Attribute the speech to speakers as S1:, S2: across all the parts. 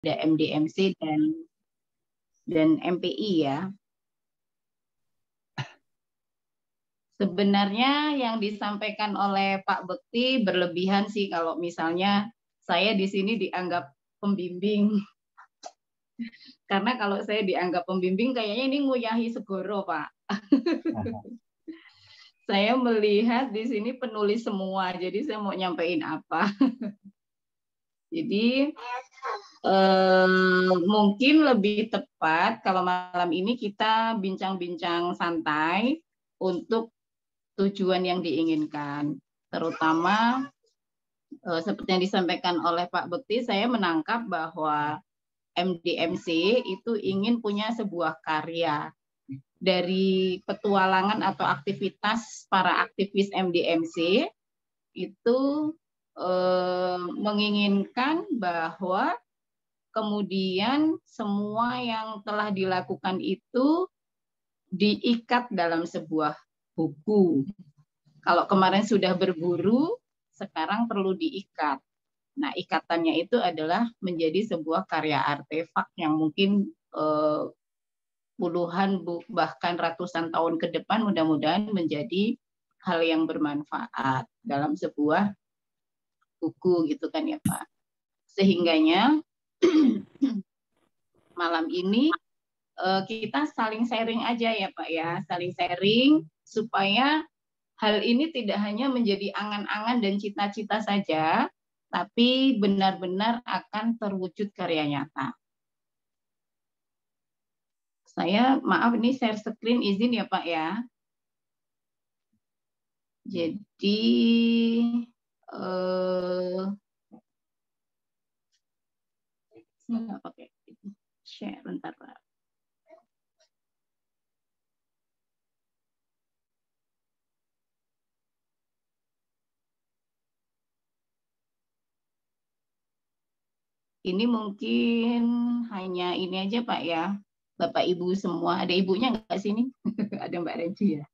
S1: MDMC dan MPI ya. Sebenarnya yang disampaikan oleh Pak Bekti berlebihan sih kalau misalnya saya di sini dianggap pembimbing. Karena kalau saya dianggap pembimbing kayaknya ini nguyahi segoro, Pak. Saya melihat di sini penulis semua, jadi saya mau nyampein apa. Jadi mungkin lebih tepat kalau malam ini kita bincang-bincang santai untuk tujuan yang diinginkan. Terutama seperti yang disampaikan oleh Pak Bekti, saya menangkap bahwa MDMC itu ingin punya sebuah karya dari petualangan atau aktivitas para aktivis MDMC itu menginginkan bahwa kemudian semua yang telah dilakukan itu diikat dalam sebuah buku. Kalau kemarin sudah berburu, sekarang perlu diikat. Nah, ikatannya itu adalah menjadi sebuah karya artefak yang mungkin puluhan bahkan ratusan tahun ke depan mudah-mudahan menjadi hal yang bermanfaat dalam sebuah buku gitu kan ya Pak. Sehingganya malam ini kita saling sharing aja ya Pak ya, saling sharing supaya hal ini tidak hanya menjadi angan-angan dan cita-cita saja, tapi benar-benar akan terwujud karya nyata. Saya maaf ini share screen izin ya Pak ya. Jadi nggak pakai share bentar Pak. Ini mungkin hanya ini aja Pak ya, Bapak Ibu semua. Ada ibunya nggak sini? Ada Mbak Renci ya.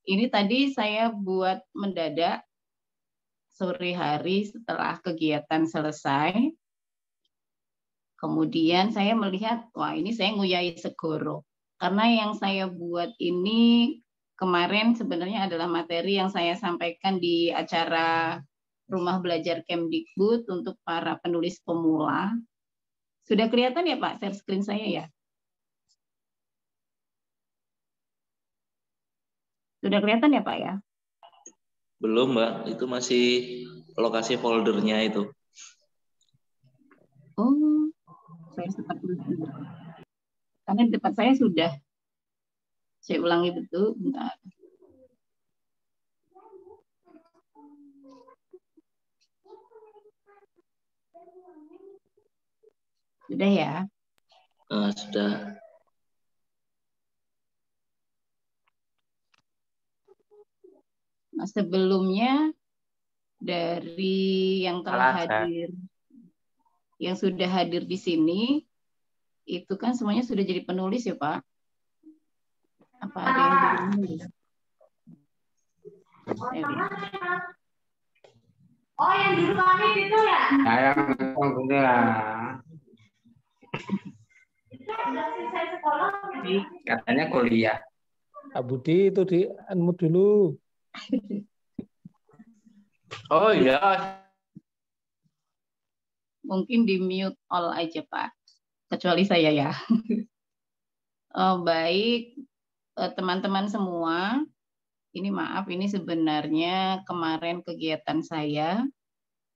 S1: Ini tadi saya buat mendadak sore hari setelah kegiatan selesai. Kemudian saya melihat, wah ini saya nguyahi segoro. Karena yang saya buat ini kemarin sebenarnya adalah materi yang saya sampaikan di acara Rumah Belajar Kemdikbud untuk para penulis pemula. Sudah kelihatan ya Pak, share screen saya ya? Sudah kelihatan ya Pak ya?
S2: Belum Mbak, itu masih lokasi foldernya itu.
S1: Oh, saya sempat lupa. Karena di depan saya sudah. Saya ulangi betul, bentar. Sudah ya?
S2: Sudah.
S1: Nah, sebelumnya dari yang telah hadir, yang sudah hadir di sini, itu kan semuanya sudah jadi penulis ya Pak? Apa ada yang belum menulis?
S3: Oh, yang dulu kami itu ya?
S4: Saya kuliah. Katanya kuliah.
S5: Pak Budi itu di unmute dulu.
S4: Oh iya.
S1: Mungkin di mute all aja Pak, kecuali saya ya. Baik, teman-teman semua, ini maaf, ini sebenarnya kemarin kegiatan saya,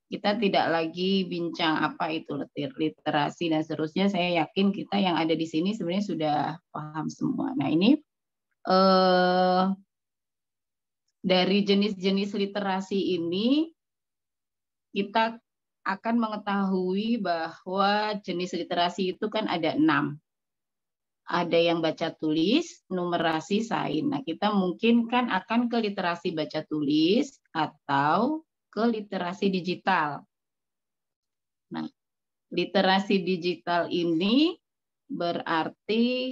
S1: kita tidak lagi bincang apa itu literasi dan seterusnya. Saya yakin kita yang ada di sini sebenarnya sudah paham semua. Nah ini dari jenis-jenis literasi ini kita akan mengetahui bahwa jenis literasi itu kan ada 6. Ada yang baca tulis, numerasi, sains. Nah, kita mungkin kan akan ke literasi baca tulis atau ke literasi digital. Nah, literasi digital ini berarti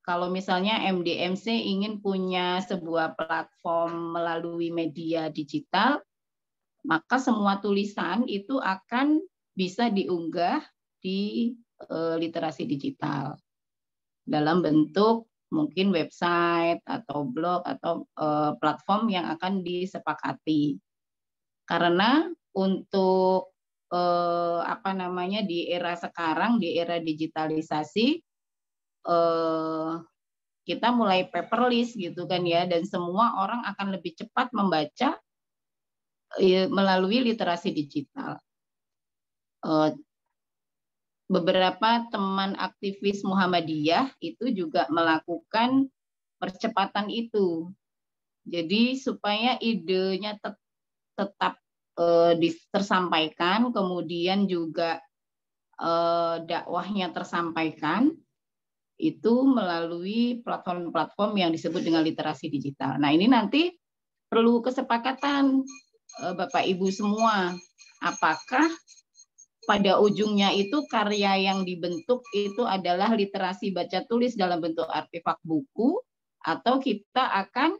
S1: kalau misalnya MDMC ingin punya sebuah platform melalui media digital, maka semua tulisan itu akan bisa diunggah di literasi digital dalam bentuk mungkin website atau blog atau platform yang akan disepakati. Karena untuk di era sekarang, di era digitalisasi, kita mulai paperless gitu kan ya, dan semua orang akan lebih cepat membaca melalui literasi digital. Beberapa teman aktivis Muhammadiyah itu juga melakukan percepatan itu. Jadi supaya idenya tetap tersampaikan, kemudian juga dakwahnya tersampaikan, itu melalui platform-platform yang disebut dengan literasi digital. Nah, ini nanti perlu kesepakatan Bapak Ibu semua. Apakah pada ujungnya itu karya yang dibentuk itu adalah literasi baca tulis dalam bentuk artefak buku, atau kita akan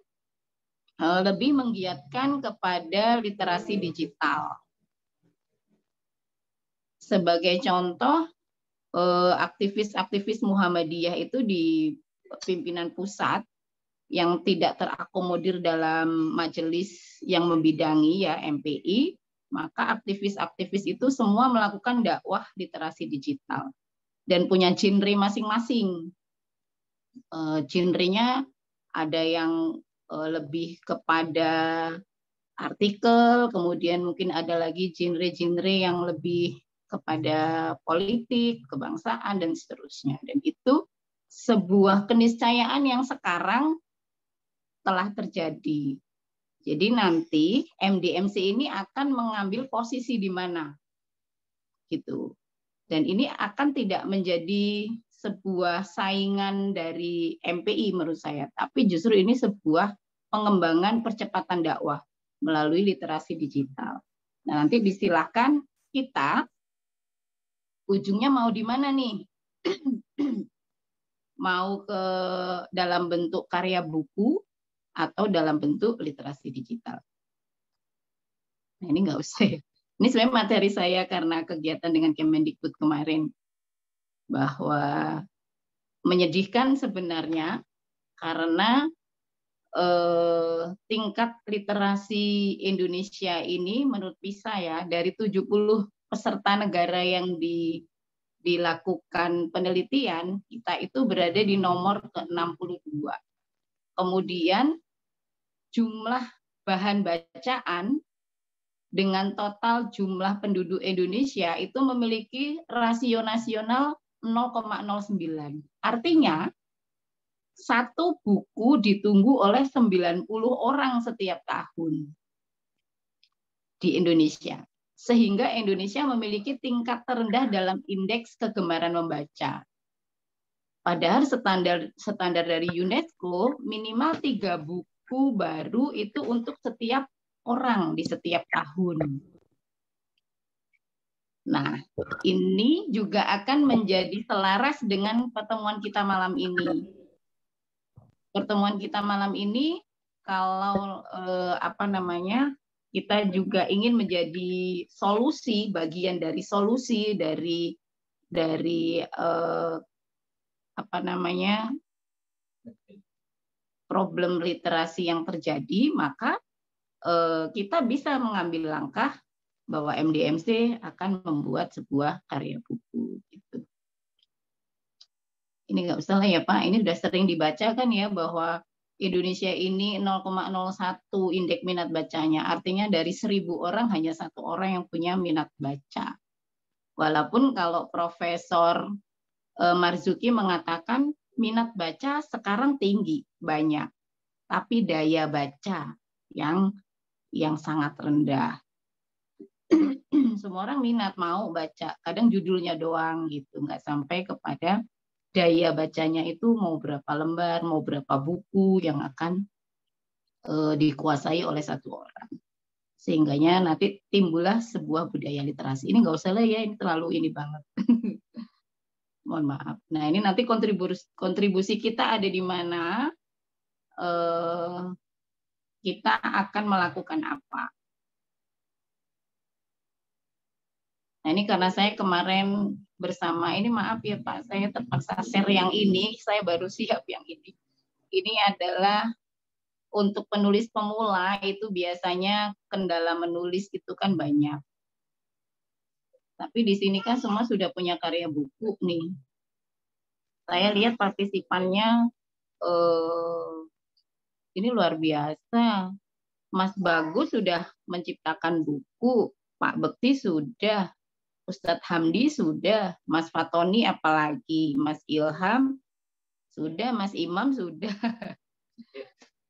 S1: lebih menggiatkan kepada literasi digital. Sebagai contoh, aktivis-aktivis Muhammadiyah itu di pimpinan pusat yang tidak terakomodir dalam majelis yang membidangi ya MPI, maka aktivis-aktivis itu semua melakukan dakwah literasi digital dan punya genre masing-masing. Genrenya ada yang lebih kepada artikel, kemudian mungkin ada lagi genre-genre yang lebih kepada politik, kebangsaan, dan seterusnya. Dan itu sebuah keniscayaan yang sekarang telah terjadi. Jadi nanti MDMC ini akan mengambil posisi di mana, gitu. Dan ini akan tidak menjadi sebuah saingan dari MPI menurut saya, tapi justru ini sebuah pengembangan percepatan dakwah melalui literasi digital. Nah, nanti disilahkan kita ujungnya mau di mana nih? Mau ke dalam bentuk karya buku atau dalam bentuk literasi digital. Nah, ini nggak usah ya. Ini sebenarnya materi saya karena kegiatan dengan Kemendikbud kemarin, bahwa menyedihkan sebenarnya karena tingkat literasi Indonesia ini menurut PISA ya, dari 70 peserta negara yang dilakukan penelitian, kita itu berada di nomor ke-62. Kemudian jumlah bahan bacaan dengan total jumlah penduduk Indonesia itu memiliki rasio nasional 0,09. Artinya, satu buku ditunggu oleh 90 orang setiap tahun di Indonesia. Sehingga Indonesia memiliki tingkat terendah dalam indeks kegemaran membaca. Padahal standar dari UNESCO minimal 3 buku baru itu untuk setiap orang di setiap tahun. Nah, ini juga akan menjadi selaras dengan pertemuan kita malam ini. Pertemuan kita malam ini, kalau kita juga ingin menjadi solusi, bagian dari solusi dari problem literasi yang terjadi, maka kita bisa mengambil langkah bahwa MDMC akan membuat sebuah karya buku. Gitu. Ini nggak usah lah ya Pak, ini sudah sering dibaca kan ya bahwa Indonesia ini 0,01 indeks minat bacanya, artinya dari 1000 orang hanya 1 orang yang punya minat baca. Walaupun kalau Profesor Marzuki mengatakan minat baca sekarang tinggi, banyak, tapi daya baca yang sangat rendah. Semua orang minat mau baca, kadang judulnya doang gitu, nggak sampai kepada daya bacanya itu mau berapa lembar, mau berapa buku yang akan dikuasai oleh satu orang. Sehingganya nanti timbullah sebuah budaya literasi. Ini nggak usah lah ya, ini terlalu ini banget. Mohon maaf. Nah, ini nanti kontribusi kita ada di mana, kita akan melakukan apa. Nah, ini karena saya kemarin bersama, ini maaf ya Pak, saya terpaksa share yang ini, saya baru siap yang ini. Ini adalah untuk penulis pemula, itu biasanya kendala menulis itu kan banyak. Tapi di sini kan semua sudah punya karya buku nih. Saya lihat partisipannya, ini luar biasa. Mas Bagus sudah menciptakan buku, Pak Bekti sudah, Ustadz Hamdi sudah, Mas Fatoni apalagi, Mas Ilham sudah, Mas Imam sudah.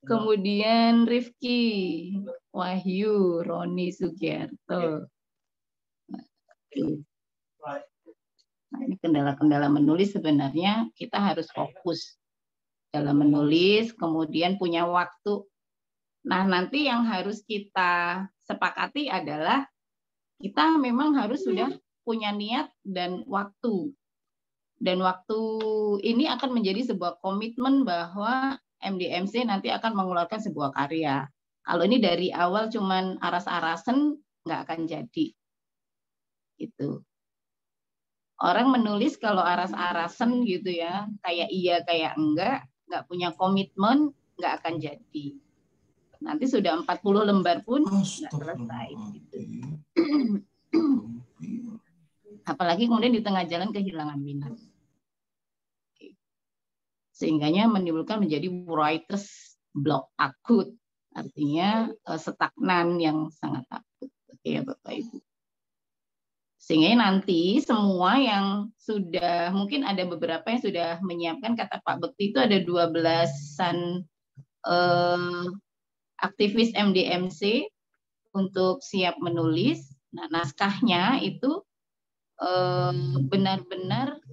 S1: Kemudian Rifki, Wahyu, Roni Sugiarto. Nah, ini kendala-kendala menulis sebenarnya kita harus fokus dalam menulis, kemudian punya waktu. Nah, nanti yang harus kita sepakati adalah kita memang harus sudah punya niat dan waktu. Dan waktu ini akan menjadi sebuah komitmen bahwa MDMC nanti akan mengeluarkan sebuah karya. Kalau ini dari awal cuman aras-arasen, nggak akan jadi. Gitu. Orang menulis kalau aras-arasen gitu ya, kayak iya, kayak enggak punya komitmen, nggak akan jadi. Nanti sudah 40 lembar pun nggak selesai. Gitu. Apalagi kemudian di tengah jalan kehilangan minat. Sehingganya menimbulkan menjadi writer's block akut. Artinya stagnan yang sangat akut. Oke ya Bapak Ibu. Sehingga nanti semua yang sudah, mungkin ada beberapa yang sudah menyiapkan, kata Pak Bekti itu ada 12-an aktivis MDMC untuk siap menulis. Nah, naskahnya itu benar-benar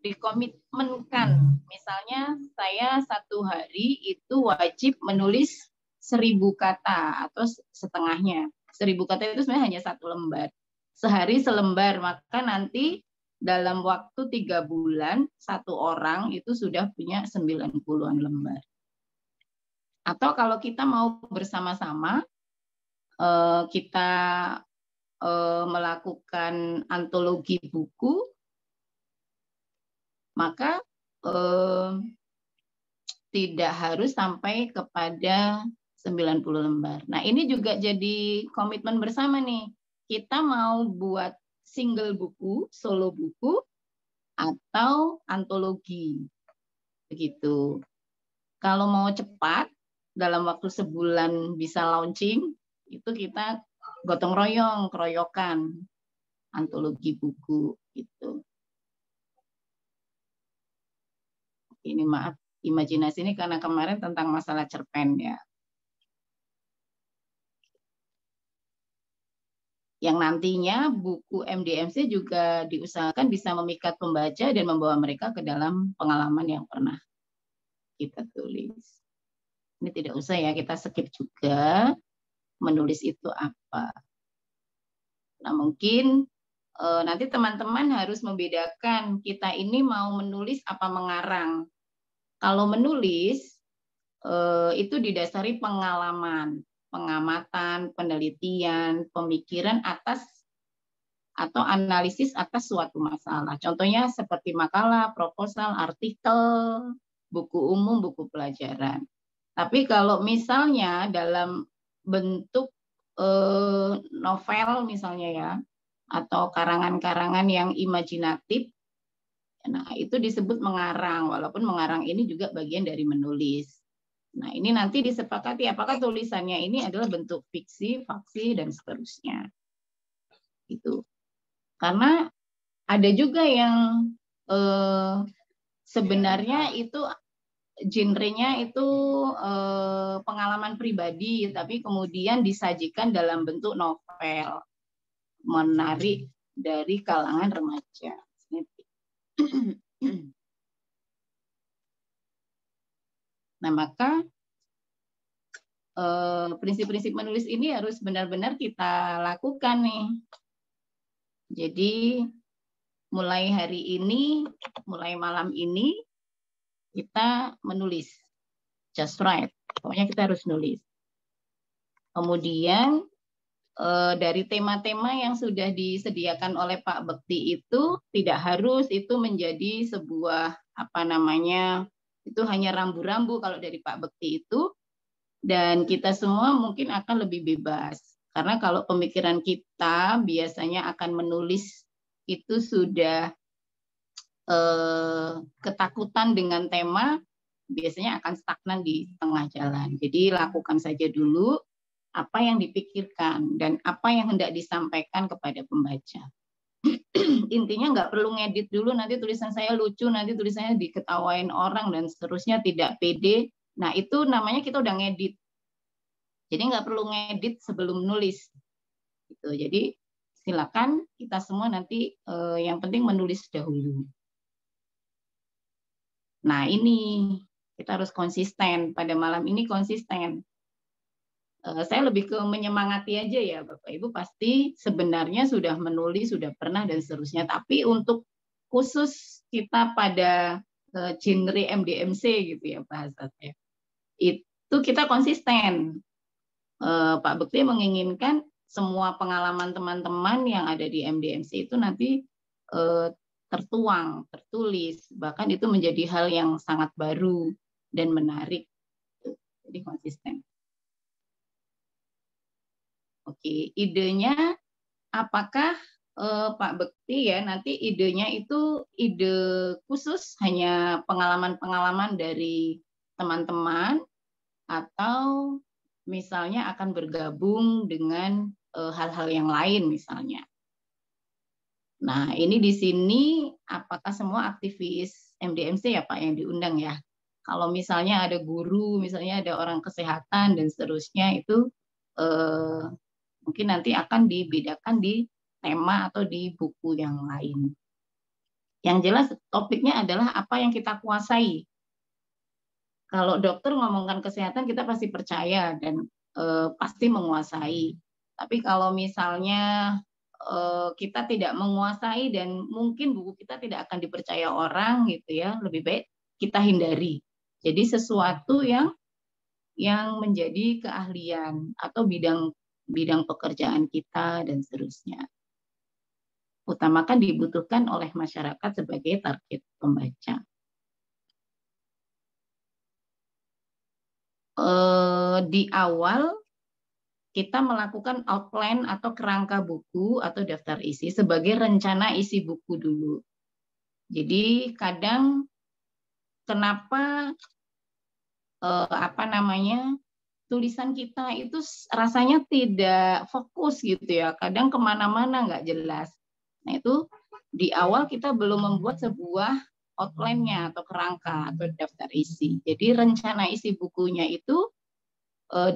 S1: dikomitmenkan. Misalnya saya satu hari itu wajib menulis 1000 kata atau setengahnya. 1000 kata itu sebenarnya hanya 1 lembar. Sehari selembar, maka nanti dalam waktu 3 bulan 1 orang itu sudah punya 90-an lembar. Atau kalau kita mau bersama-sama, kita melakukan antologi buku, maka tidak harus sampai kepada 90 lembar. Nah, ini juga jadi komitmen bersama nih. Kita mau buat single buku, solo buku, atau antologi. Begitu. Kalau mau cepat, dalam waktu sebulan bisa launching, itu kita gotong royong, keroyokan, antologi buku. Gitu. Ini maaf, imajinasi ini karena kemarin tentang masalah cerpen ya. Yang nantinya buku MDMC juga diusahakan bisa memikat pembaca dan membawa mereka ke dalam pengalaman yang pernah kita tulis. Ini tidak usah ya, kita skip juga menulis itu apa. Nah, mungkin nanti teman-teman harus membedakan kita ini mau menulis apa mengarang. Kalau menulis itu didasari pengalaman, pengamatan, penelitian, pemikiran atas atau analisis atas suatu masalah. Contohnya seperti makalah, proposal, artikel, buku umum, buku pelajaran. Tapi kalau misalnya dalam bentuk novel misalnya ya, atau karangan-karangan yang imajinatif, nah itu disebut mengarang, walaupun mengarang ini juga bagian dari menulis. Nah, ini nanti disepakati apakah tulisannya ini adalah bentuk fiksi, faksi, dan seterusnya. Itu. Karena ada juga yang sebenarnya itu genrenya itu pengalaman pribadi, tapi kemudian disajikan dalam bentuk novel, menarik dari kalangan remaja. Nah, maka prinsip-prinsip menulis ini harus benar-benar kita lakukan nih. Jadi mulai hari ini, mulai malam ini, kita menulis. Just write. Pokoknya kita harus nulis. Kemudian dari tema-tema yang sudah disediakan oleh Pak Bekti itu tidak harus itu menjadi sebuah itu hanya rambu-rambu kalau dari Pak Bekti itu, dan kita semua mungkin akan lebih bebas karena kalau pemikiran kita biasanya akan menulis itu sudah ketakutan dengan tema, biasanya akan stagnan di tengah jalan. Jadi lakukan saja dulu apa yang dipikirkan dan apa yang hendak disampaikan kepada pembaca. Intinya nggak perlu ngedit dulu, nanti tulisan saya lucu, nanti tulisannya diketawain orang dan seterusnya, tidak pede. Nah itu namanya kita udah ngedit. Jadi nggak perlu ngedit sebelum nulis. Gitu. Jadi silakan kita semua nanti yang penting menulis dahulu. Nah ini kita harus konsisten, pada malam ini konsisten. Saya lebih ke menyemangati aja ya Bapak Ibu, pasti sebenarnya sudah menulis, sudah pernah dan seterusnya. Tapi untuk khusus kita pada genre MDMC gitu ya bahasa saya, itu kita konsisten. Pak Bekti menginginkan semua pengalaman teman-teman yang ada di MDMC itu nanti tertuang, tertulis, bahkan itu menjadi hal yang sangat baru dan menarik. Jadi konsisten. Oke, idenya apakah Pak Bekti ya nanti idenya itu ide khusus hanya pengalaman-pengalaman dari teman-teman atau misalnya akan bergabung dengan hal-hal yang lain misalnya. Nah, ini di sini apakah semua aktivis MDMC ya Pak yang diundang ya? Kalau misalnya ada guru, misalnya ada orang kesehatan dan seterusnya itu mungkin nanti akan dibedakan di tema atau di buku yang lain. Yang jelas topiknya adalah apa yang kita kuasai. Kalau dokter ngomongkan kesehatan kita pasti percaya dan pasti menguasai. Tapi kalau misalnya kita tidak menguasai dan mungkin buku kita tidak akan dipercaya orang gitu ya, lebih baik kita hindari. Jadi sesuatu yang menjadi keahlian atau bidang pekerjaan kita dan seterusnya. Utamakan dibutuhkan oleh masyarakat sebagai target pembaca. Di awal kita melakukan outline atau kerangka buku atau daftar isi sebagai rencana isi buku dulu. Jadi kadang kenapa tulisan kita itu rasanya tidak fokus gitu ya, kadang kemana-mana nggak jelas. Nah itu di awal kita belum membuat sebuah outline-nya atau kerangka atau daftar isi. Jadi rencana isi bukunya itu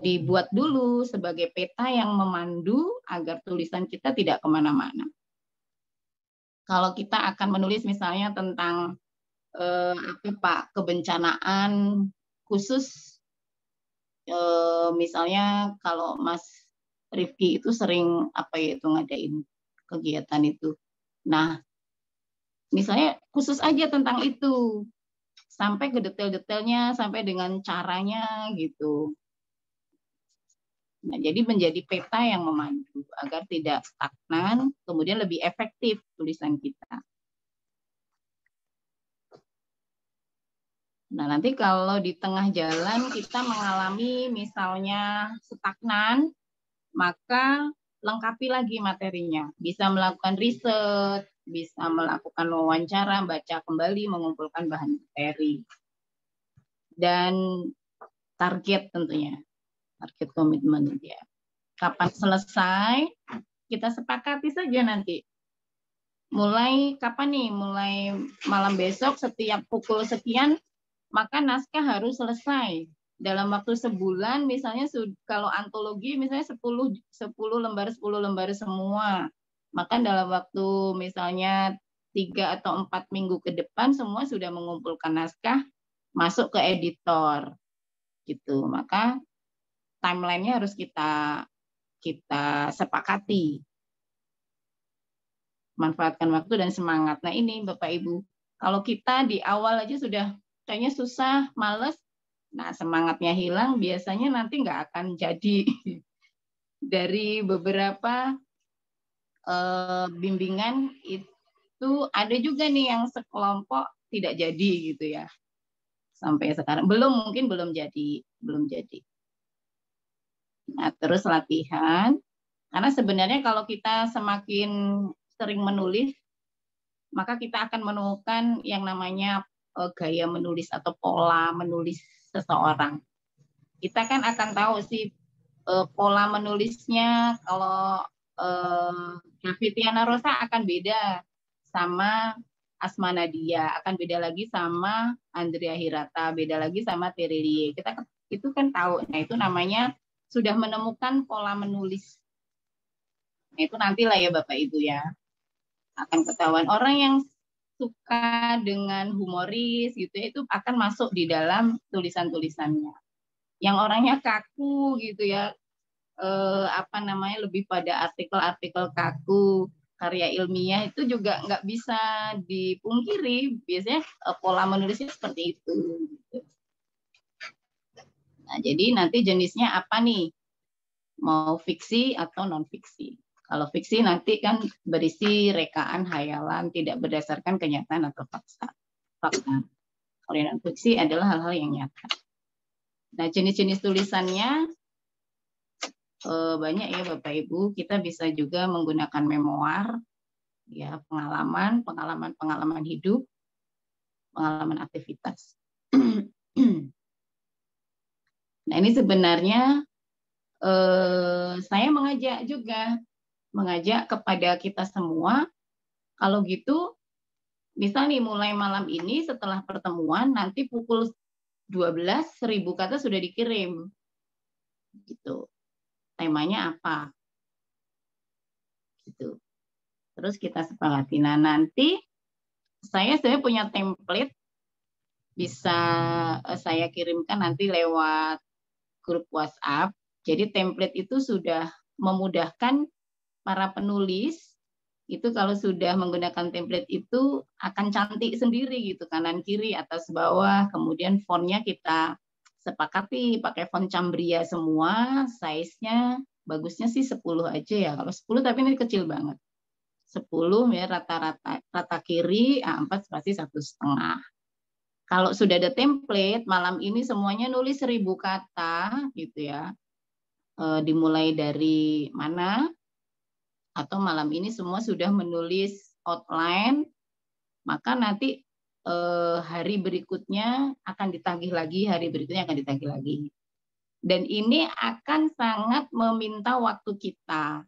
S1: dibuat dulu sebagai peta yang memandu agar tulisan kita tidak kemana-mana. Kalau kita akan menulis misalnya tentang kebencanaan khusus, misalnya kalau Mas Rifki itu sering ngadain kegiatan itu. Nah, misalnya khusus aja tentang itu, sampai ke detail-detailnya, sampai dengan caranya gitu. Nah, jadi menjadi peta yang memandu agar tidak stagnan, kemudian lebih efektif tulisan kita. Nah, nanti kalau di tengah jalan kita mengalami misalnya stagnan, maka lengkapi lagi materinya. Bisa melakukan riset, bisa melakukan wawancara, baca kembali, mengumpulkan bahan materi. Dan target tentunya. Target komitmen ya. Kapan selesai, kita sepakati saja nanti. Mulai kapan nih? Mulai malam besok setiap pukul sekian, maka naskah harus selesai. Dalam waktu sebulan, misalnya kalau antologi misalnya 10 lembar semua. Maka dalam waktu misalnya 3 atau 4 minggu ke depan semua sudah mengumpulkan naskah, masuk ke editor. Gitu. Maka timeline-nya harus kita sepakati. Manfaatkan waktu dan semangat. Nah ini Bapak Ibu, kalau kita di awal aja sudah kayaknya susah, males, nah semangatnya hilang, biasanya nanti nggak akan jadi. dari beberapa bimbingan itu ada juga nih yang sekelompok tidak jadi gitu ya. Sampai sekarang mungkin belum jadi. Nah, terus latihan. Karena sebenarnya kalau kita semakin sering menulis, maka kita akan menemukan yang namanya gaya menulis atau pola menulis seseorang. Kita kan akan tahu sih pola menulisnya. Kalau Fitriana Rosa akan beda sama Asma Nadia, akan beda lagi sama Andrea Hirata, beda lagi sama Terelie. Kita itu kan tahu. Nah, itu namanya sudah menemukan pola menulis. Nah, itu nantilah ya Bapak Ibu ya. Akan ketahuan orang yang suka dengan humoris gitu ya, itu akan masuk di dalam tulisan-tulisannya. Yang orangnya kaku gitu ya, lebih pada artikel-artikel kaku, karya ilmiah itu juga nggak bisa dipungkiri. Biasanya pola menulisnya seperti itu. Nah, jadi nanti jenisnya apa nih? Mau fiksi atau non-fiksi? Kalau fiksi nanti kan berisi rekaan, hayalan, tidak berdasarkan kenyataan atau fakta. Kalau non-fiksi adalah hal-hal yang nyata. Nah, jenis-jenis tulisannya banyak ya Bapak Ibu. Kita bisa juga menggunakan memoir, ya pengalaman hidup, pengalaman aktivitas. Nah, ini sebenarnya saya mengajak kepada kita semua, kalau gitu, misal nih mulai malam ini setelah pertemuan, nanti pukul 12 1000 kata sudah dikirim. Gitu. Temanya apa? Gitu. Terus kita sepakati. Nah, nanti saya punya template, bisa saya kirimkan nanti lewat grup WhatsApp. Jadi template itu sudah memudahkan para penulis. Itu kalau sudah menggunakan template itu akan cantik sendiri gitu, kanan kiri atas bawah. Kemudian fontnya kita sepakati pakai font Cambria semua, size-nya bagusnya sih 10 aja ya. Kalau 10 tapi ini kecil banget. 10 ya, rata kiri, A4 spasi 1,5. Kalau sudah ada template, malam ini semuanya nulis 1000 kata gitu ya. Dimulai dari mana? Atau malam ini semua sudah menulis outline, maka nanti hari berikutnya akan ditagih lagi, Dan ini akan sangat meminta waktu kita.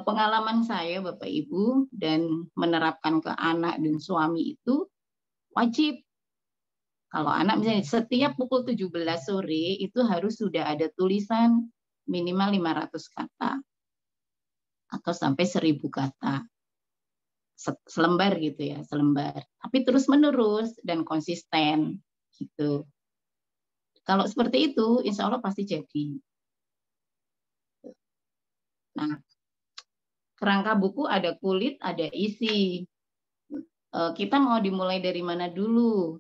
S1: Pengalaman saya Bapak Ibu dan menerapkan ke anak dan suami itu wajib. Kalau anak misalnya setiap pukul 17 sore itu harus sudah ada tulisan minimal 500 kata atau sampai 1000 kata. Selembar gitu ya, selembar. Tapi terus-menerus dan konsisten gitu. Kalau seperti itu, insya Allah pasti jadi. Nah, kerangka buku ada kulit, ada isi. Kita mau dimulai dari mana dulu?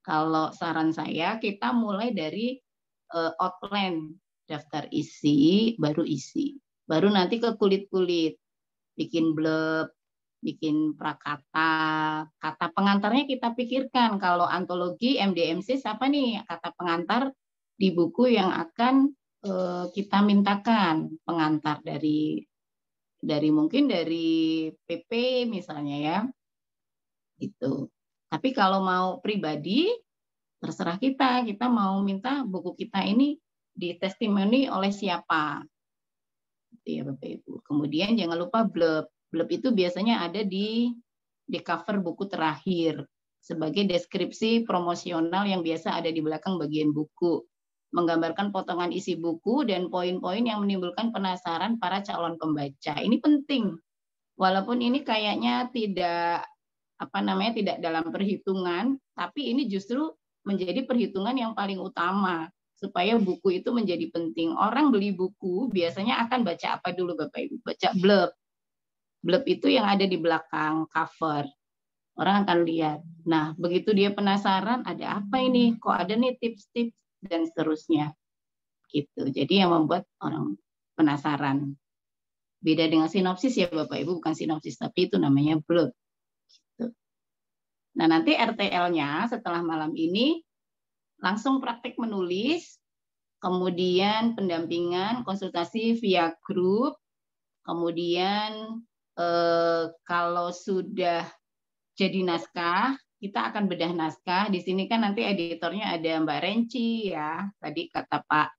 S1: Kalau saran saya, kita mulai dari outline, daftar isi, baru isi. Baru nanti ke kulit-kulit. Bikin blurb, bikin prakata. Kata pengantarnya kita pikirkan. Kalau antologi MDMC, siapa nih kata pengantar di buku yang akan kita mintakan pengantar dari mungkin dari PP misalnya ya. Gitu. Tapi kalau mau pribadi, terserah kita mau minta buku kita ini ditestimoni oleh siapa. Gitu ya Bapak Ibu. Kemudian jangan lupa blurb. Blurb itu biasanya ada di cover buku terakhir sebagai deskripsi promosional yang biasa ada di belakang bagian buku. Menggambarkan potongan isi buku dan poin-poin yang menimbulkan penasaran para calon pembaca. Ini penting. Walaupun ini kayaknya tidak dalam perhitungan, tapi ini justru menjadi perhitungan yang paling utama supaya buku itu menjadi penting. Orang beli buku biasanya akan baca apa dulu Bapak Ibu? Baca blurb. Blurb itu yang ada di belakang cover. Orang akan lihat. Nah, begitu dia penasaran, ada apa ini? Kok ada nih tips-tips dan seterusnya. Gitu. Jadi yang membuat orang penasaran. Beda dengan sinopsis ya Bapak Ibu, bukan sinopsis tapi itu namanya blog. Gitu. Nah nanti RTL-nya setelah malam ini langsung praktek menulis, kemudian pendampingan, konsultasi via grup, kemudian kalau sudah jadi naskah, kita akan bedah naskah. Di sini kan nanti editornya ada Mbak Renci ya. Tadi kata Pak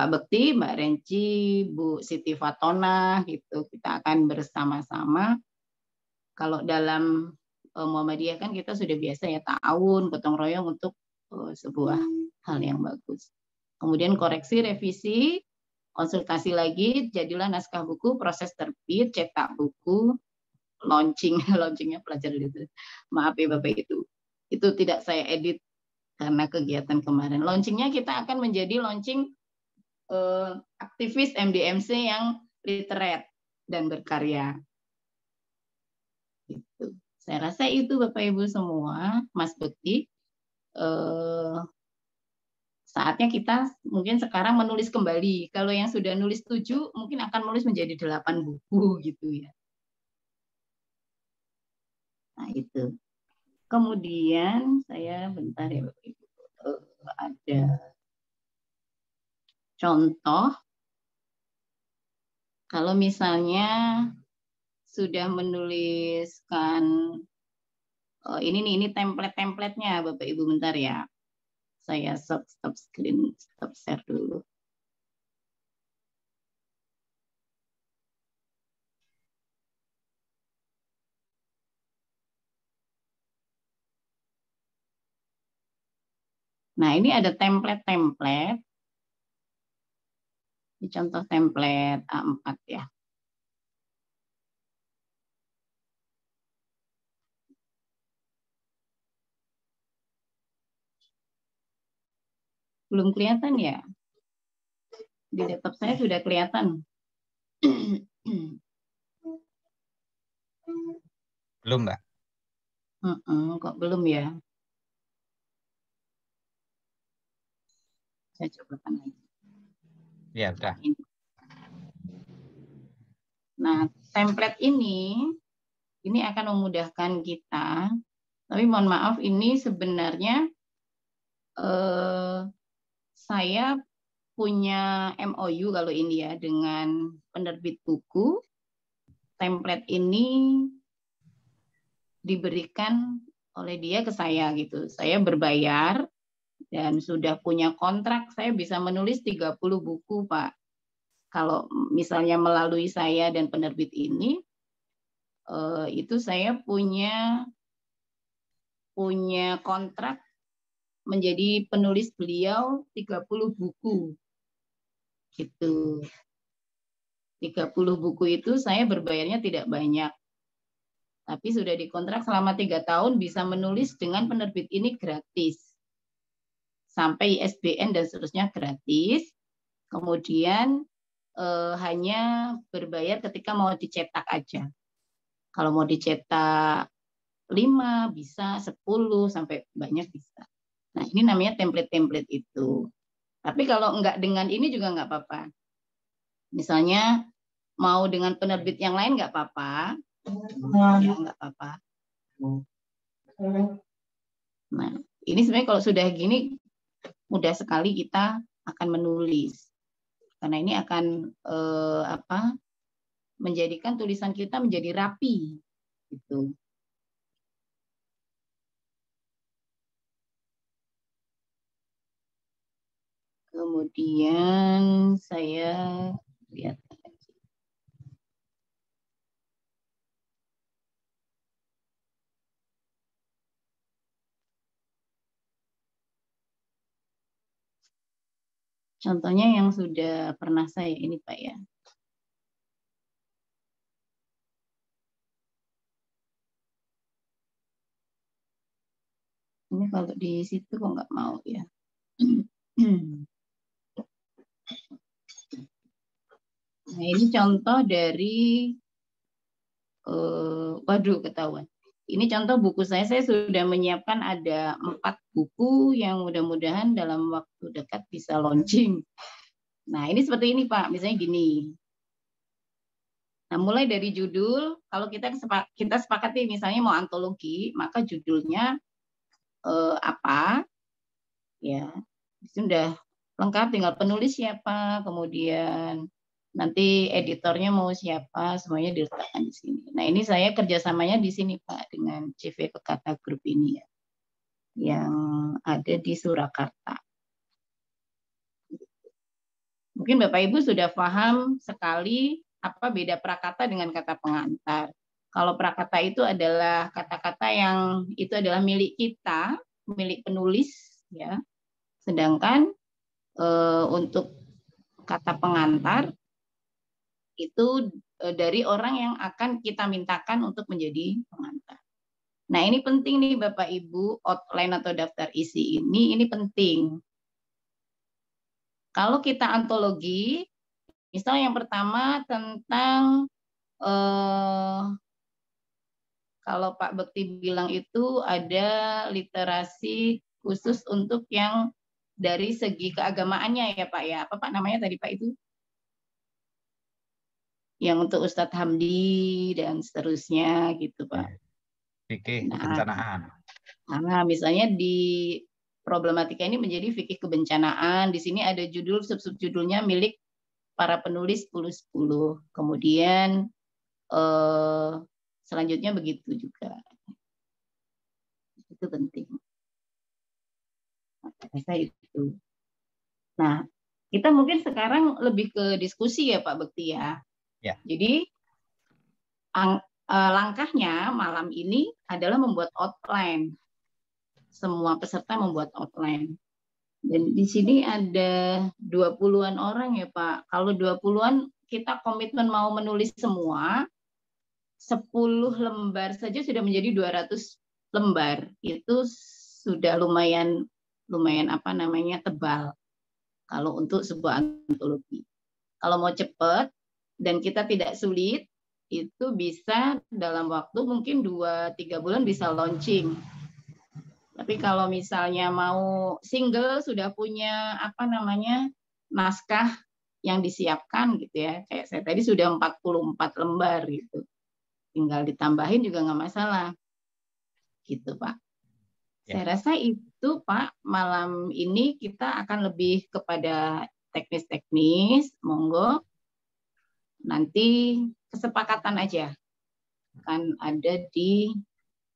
S1: Bekti, Mbak Renci, Bu Siti Fatona gitu. Kita akan bersama-sama. Kalau dalam Muhammadiyah kan kita sudah biasa ya ta'awun, gotong royong untuk sebuah hal yang bagus. Kemudian koreksi, revisi, konsultasi lagi, jadilah naskah buku, proses terbit, cetak buku, launchingnya pelajar itu. Maaf ya Bapak itu tidak saya edit karena kegiatan kemarin. Launchingnya kita akan menjadi launching aktivis MDMC yang literate dan berkarya. Gitu. Saya rasa itu Bapak Ibu semua, Mas Bekti. Saatnya kita mungkin sekarang menulis kembali. Kalau yang sudah nulis 7 mungkin akan menulis menjadi 8 buku gitu ya. Nah itu. Kemudian saya bentar ya Bapak Ibu. Ada contoh. Kalau misalnya sudah menuliskan ini template-templatenya Bapak Ibu bentar ya. Saya stop screen, stop share dulu. Nah, ini ada template-template. Ini contoh template A4 ya. Belum kelihatan ya? Di laptop saya sudah kelihatan.
S6: Belum, Mbak.
S1: Kok belum ya? Saya cobakan lagi.
S6: Ya, udah.
S1: Nah, template ini akan memudahkan kita. Tapi mohon maaf, ini sebenarnya saya punya MOU kalau ini ya dengan penerbit buku. Template ini diberikan oleh dia ke saya gitu. Saya berbayar dan sudah punya kontrak, saya bisa menulis 30 buku, Pak. Kalau misalnya melalui saya dan penerbit ini, itu saya punya kontrak menjadi penulis beliau 30 buku. Gitu. 30 buku itu saya berbayarnya tidak banyak. Tapi sudah dikontrak selama 3 tahun bisa menulis dengan penerbit ini gratis. Sampai ISBN dan seterusnya gratis. Kemudian hanya berbayar ketika mau dicetak aja. Kalau mau dicetak 5 bisa, 10 sampai banyak bisa. Nah, ini namanya template-template itu. Tapi kalau enggak dengan ini juga enggak apa-apa. Misalnya mau dengan penerbit yang lain enggak apa-apa. Ya enggak apa-apa. Nah, ini sebenarnya kalau sudah gini mudah sekali kita akan menulis. Karena ini akan menjadikan tulisan kita menjadi rapi gitu. Kemudian saya lihat contohnya yang sudah pernah saya ini Pak ya. Ini kalau di situ kok nggak mau ya. Nah ini contoh dari waduh ketahuan. Ini contoh buku saya sudah menyiapkan ada 4 buku yang mudah-mudahan dalam waktu dekat bisa launching. Nah, ini seperti ini Pak, misalnya gini. Nah, mulai dari judul, kalau kita sepakati misalnya mau antologi, maka judulnya apa? Ya, sudah lengkap, tinggal penulis siapa, kemudian nanti editornya mau siapa, semuanya diletakkan di sini. Nah, ini saya kerjasamanya di sini Pak dengan CV Pekata Group ini ya, yang ada di Surakarta. Mungkin Bapak Ibu sudah paham sekali apa beda prakata dengan kata pengantar. Kalau prakata itu adalah kata-kata yang itu adalah milik kita, milik penulis, ya. Sedangkan untuk kata pengantar itu dari orang yang akan kita mintakan untuk menjadi pengantar. Nah, ini penting nih Bapak Ibu, outline atau daftar isi ini penting. Kalau kita antologi, misal yang pertama tentang kalau Pak Bekti bilang itu ada literasi khusus untuk yang dari segi keagamaannya ya Pak ya. Apa Pak namanya tadi Pak itu? Yang untuk Ustadz Hamdi dan seterusnya gitu Pak.
S6: Fikih kebencanaan.
S1: Nah, misalnya di problematika ini menjadi fikih kebencanaan. Di sini ada judul sub-judulnya milik para penulis 10-10. Kemudian selanjutnya begitu juga. Itu penting. Saya itu. Nah, kita mungkin sekarang lebih ke diskusi ya Pak Bekti ya.
S6: Ya.
S1: Jadi langkahnya malam ini adalah membuat outline. Semua peserta membuat outline. Dan di sini ada 20-an orang ya Pak. Kalau 20-an kita komitmen mau menulis semua, 10 lembar saja sudah menjadi 200 lembar. Itu sudah lumayan apa namanya tebal kalau untuk sebuah antologi. Kalau mau cepat dan kita tidak sulit, itu bisa dalam waktu mungkin 2-3 bulan bisa launching. Tapi kalau misalnya mau single sudah punya apa namanya naskah yang disiapkan gitu ya. Kayak saya tadi sudah 44 lembar gitu. Tinggal ditambahin juga nggak masalah. Gitu Pak. Ya. Saya rasa itu Pak, malam ini kita akan lebih kepada teknis-teknis, monggo. Nanti kesepakatan aja. Kan ada di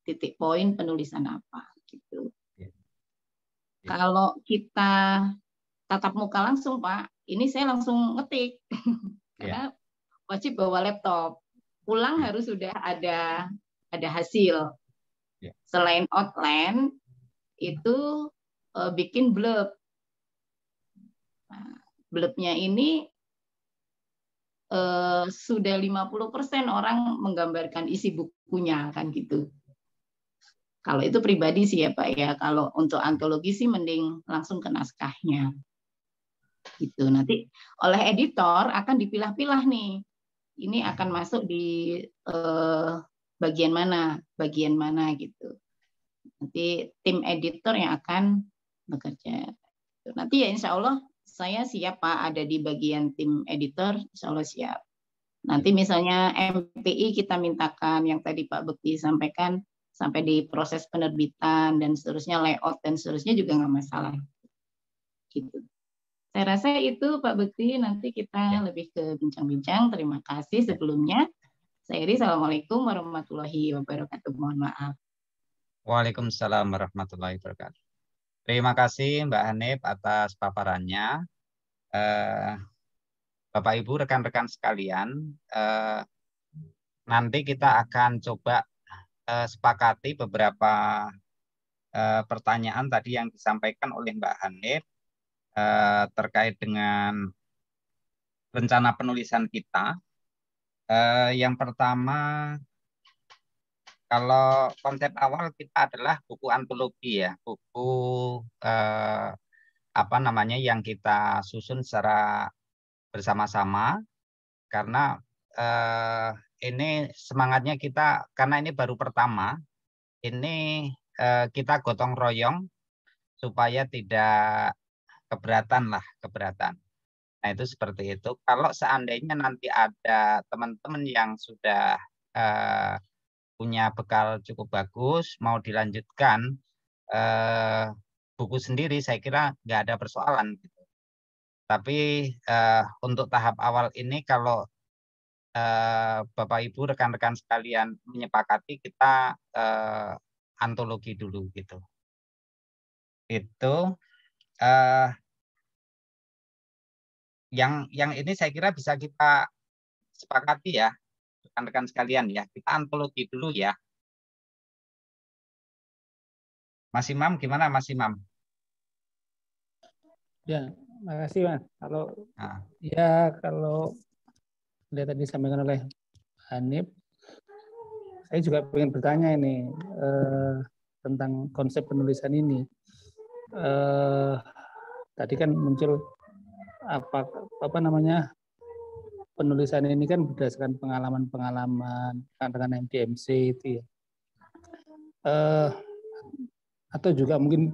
S1: titik poin penulisan apa gitu. Ya. Kalau kita tatap muka langsung Pak, ini saya langsung ngetik. Karena wajib bawa laptop. Pulang harus sudah ada hasil. Selain outline itu bikin blurb. Nah, blurbnya ini sudah 50% orang menggambarkan isi bukunya kan gitu. Kalau itu pribadi sih ya Pak ya. Kalau untuk antologi sih mending langsung ke naskahnya. Gitu. Nanti oleh editor akan dipilah-pilah nih. Ini akan masuk di bagian mana gitu. Nanti tim editor yang akan bekerja. Nanti ya insya Allah saya siap Pak ada di bagian tim editor, insya Allah siap. Nanti misalnya MPI kita mintakan yang tadi Pak Bekti sampaikan sampai di proses penerbitan dan seterusnya, layout dan seterusnya juga nggak masalah. Gitu. Saya rasa itu Pak Bekti, nanti kita lebih ke bincang-bincang. Terima kasih sebelumnya. Saya Iri, Assalamualaikum warahmatullahi wabarakatuh. Mohon maaf.
S6: Waalaikumsalam warahmatullahi wabarakatuh. Terima kasih Mbak Hanif atas paparannya. Bapak Ibu rekan-rekan sekalian, nanti kita akan coba sepakati beberapa pertanyaan tadi yang disampaikan oleh Mbak Hanif terkait dengan rencana penulisan kita. Yang pertama, kalau konsep awal kita adalah buku antologi ya, buku apa namanya yang kita susun secara bersama-sama, karena ini semangatnya kita karena ini baru pertama, ini kita gotong royong supaya tidak keberatan. Nah, itu seperti itu. Kalau seandainya nanti ada teman-teman yang sudah punya bekal cukup bagus, mau dilanjutkan buku sendiri, saya kira nggak ada persoalan. Gitu. Tapi untuk tahap awal ini, kalau Bapak Ibu, rekan-rekan sekalian menyepakati, kita antologi dulu gitu. Itu yang ini saya kira bisa kita sepakati ya, rekan-rekan sekalian ya. Kita antologi dulu ya. Mas Imam, gimana Mas Imam?
S5: Ya, makasih Mas. Kalau lihat tadi disampaikan oleh Hanif, saya juga ingin bertanya ini tentang konsep penulisan ini. Tadi kan muncul apa namanya, penulisan ini kan berdasarkan pengalaman-pengalaman dengan MDMC itu ya. Atau juga mungkin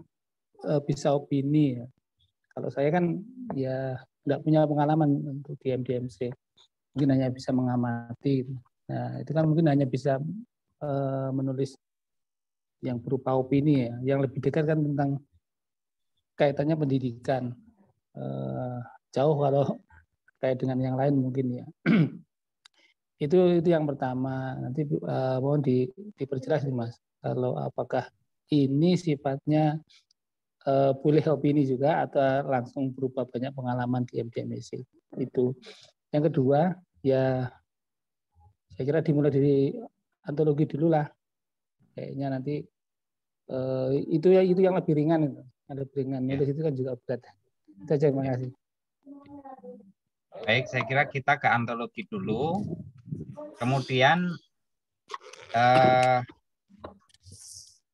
S5: bisa opini ya. Kalau saya kan ya nggak punya pengalaman untuk di MDMC, mungkin hanya bisa mengamati. Nah, itu kan mungkin hanya bisa menulis yang berupa opini ya, yang lebih dekat kan tentang kaitannya pendidikan. Jauh kalau kayak dengan yang lain mungkin ya. Itu yang pertama. Nanti mohon diperjelas nih Mas, kalau apakah ini sifatnya boleh opini juga atau langsung berupa banyak pengalaman di MDMC itu. Yang kedua ya, saya kira dimulai dari antologi dulu lah. Kayaknya nanti itu yang lebih ringan itu. Ada ringan, nulis itu kan juga berat. Itu aja, terima kasih.
S6: Baik, saya kira kita ke antologi dulu. Kemudian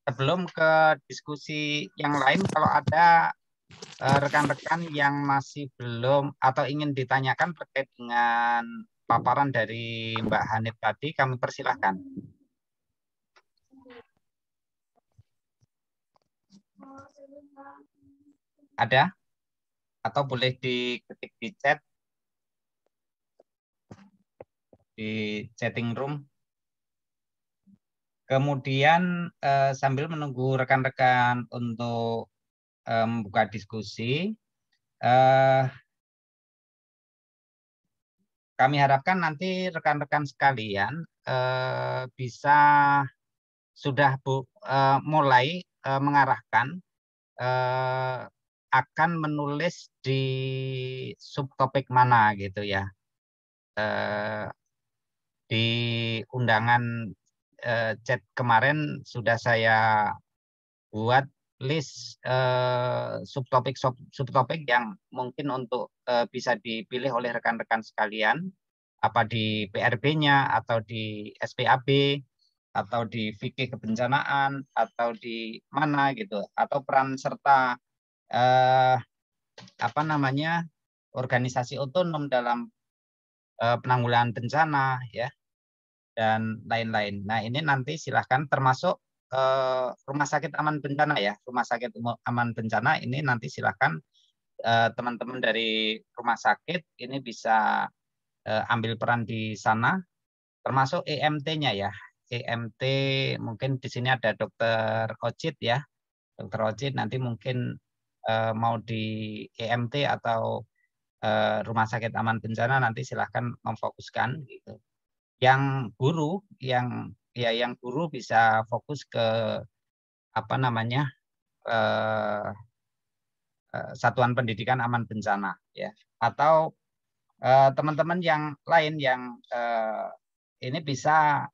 S6: sebelum ke diskusi yang lain, kalau ada rekan-rekan yang masih belum atau ingin ditanyakan terkait dengan paparan dari Mbak Hanif tadi, kami persilahkan. Ada? Atau boleh diketik di chat, di chatting room. Kemudian sambil menunggu rekan-rekan untuk membuka diskusi, kami harapkan nanti rekan-rekan sekalian bisa sudah mulai mengarahkan akan menulis di subtopik mana gitu ya. Di undangan chat kemarin sudah saya buat list subtopik yang mungkin untuk bisa dipilih oleh rekan-rekan sekalian, apa di PRB-nya atau di SPAB atau di fikih kebencanaan atau di mana gitu, atau peran serta organisasi otonom dalam penanggulangan bencana ya, dan lain-lain. Nah, ini nanti silahkan, termasuk Rumah Sakit Aman Bencana ya. Rumah Sakit Aman Bencana ini nanti silahkan teman-teman dari rumah sakit ini bisa ambil peran di sana, termasuk EMT-nya ya. EMT mungkin di sini ada Dokter Ocit ya. Dokter Ocit nanti mungkin mau di EMT atau Rumah Sakit Aman Bencana, nanti silahkan memfokuskan gitu. Yang guru yang guru bisa fokus ke Satuan Pendidikan Aman Bencana ya, atau teman-teman yang lain yang ini bisa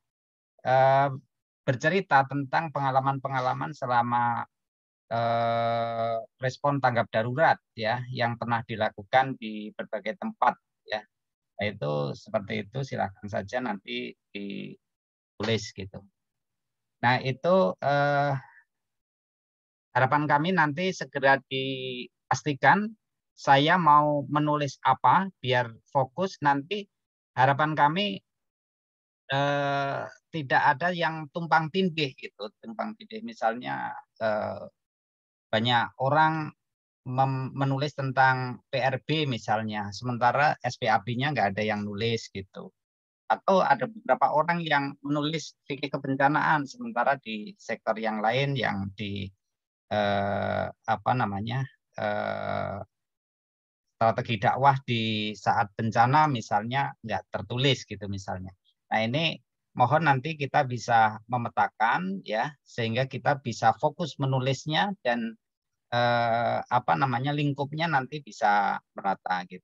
S6: bercerita tentang pengalaman-pengalaman selama respon tanggap darurat ya yang pernah dilakukan di berbagai tempat ya. Nah, itu seperti itu, silakan saja nanti ditulis gitu. Nah, itu harapan kami nanti segera dipastikan saya mau menulis apa biar fokus. Nanti harapan kami tidak ada yang tumpang tindih gitu, tumpang tindih. Misalnya banyak orang menulis tentang PRB misalnya, sementara SPAB-nya nggak ada yang nulis gitu. Atau ada beberapa orang yang menulis fikih kebencanaan, sementara di sektor yang lain yang di strategi dakwah di saat bencana misalnya nggak tertulis gitu misalnya. Nah ini mohon nanti kita bisa memetakan ya sehingga kita bisa fokus menulisnya dan lingkupnya nanti bisa merata gitu.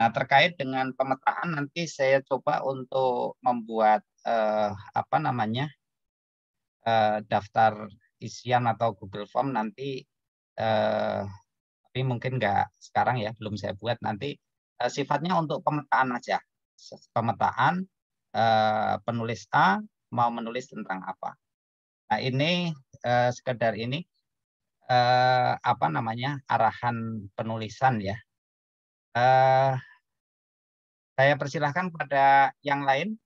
S6: Nah terkait dengan pemetaan nanti saya coba untuk membuat daftar isian atau Google Form nanti. Tapi mungkin nggak sekarang ya, belum saya buat. Nanti sifatnya untuk pemetaan aja. Pemetaan penulis A mau menulis tentang apa. Nah ini sekedar ini arahan penulisan ya. Saya persilahkan pada yang lain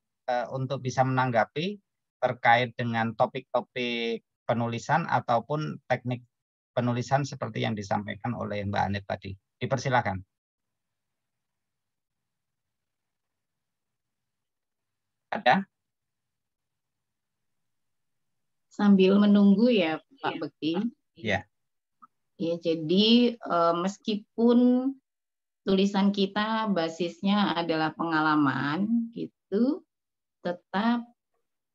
S6: untuk bisa menanggapi terkait dengan topik-topik penulisan ataupun teknik penulisan seperti yang disampaikan oleh Mbak Anet tadi. Dipersilakan. Ada?
S1: Sambil menunggu ya Pak Bekti.
S6: Ya.
S1: Ya, jadi meskipun tulisan kita basisnya adalah pengalaman gitu, tetap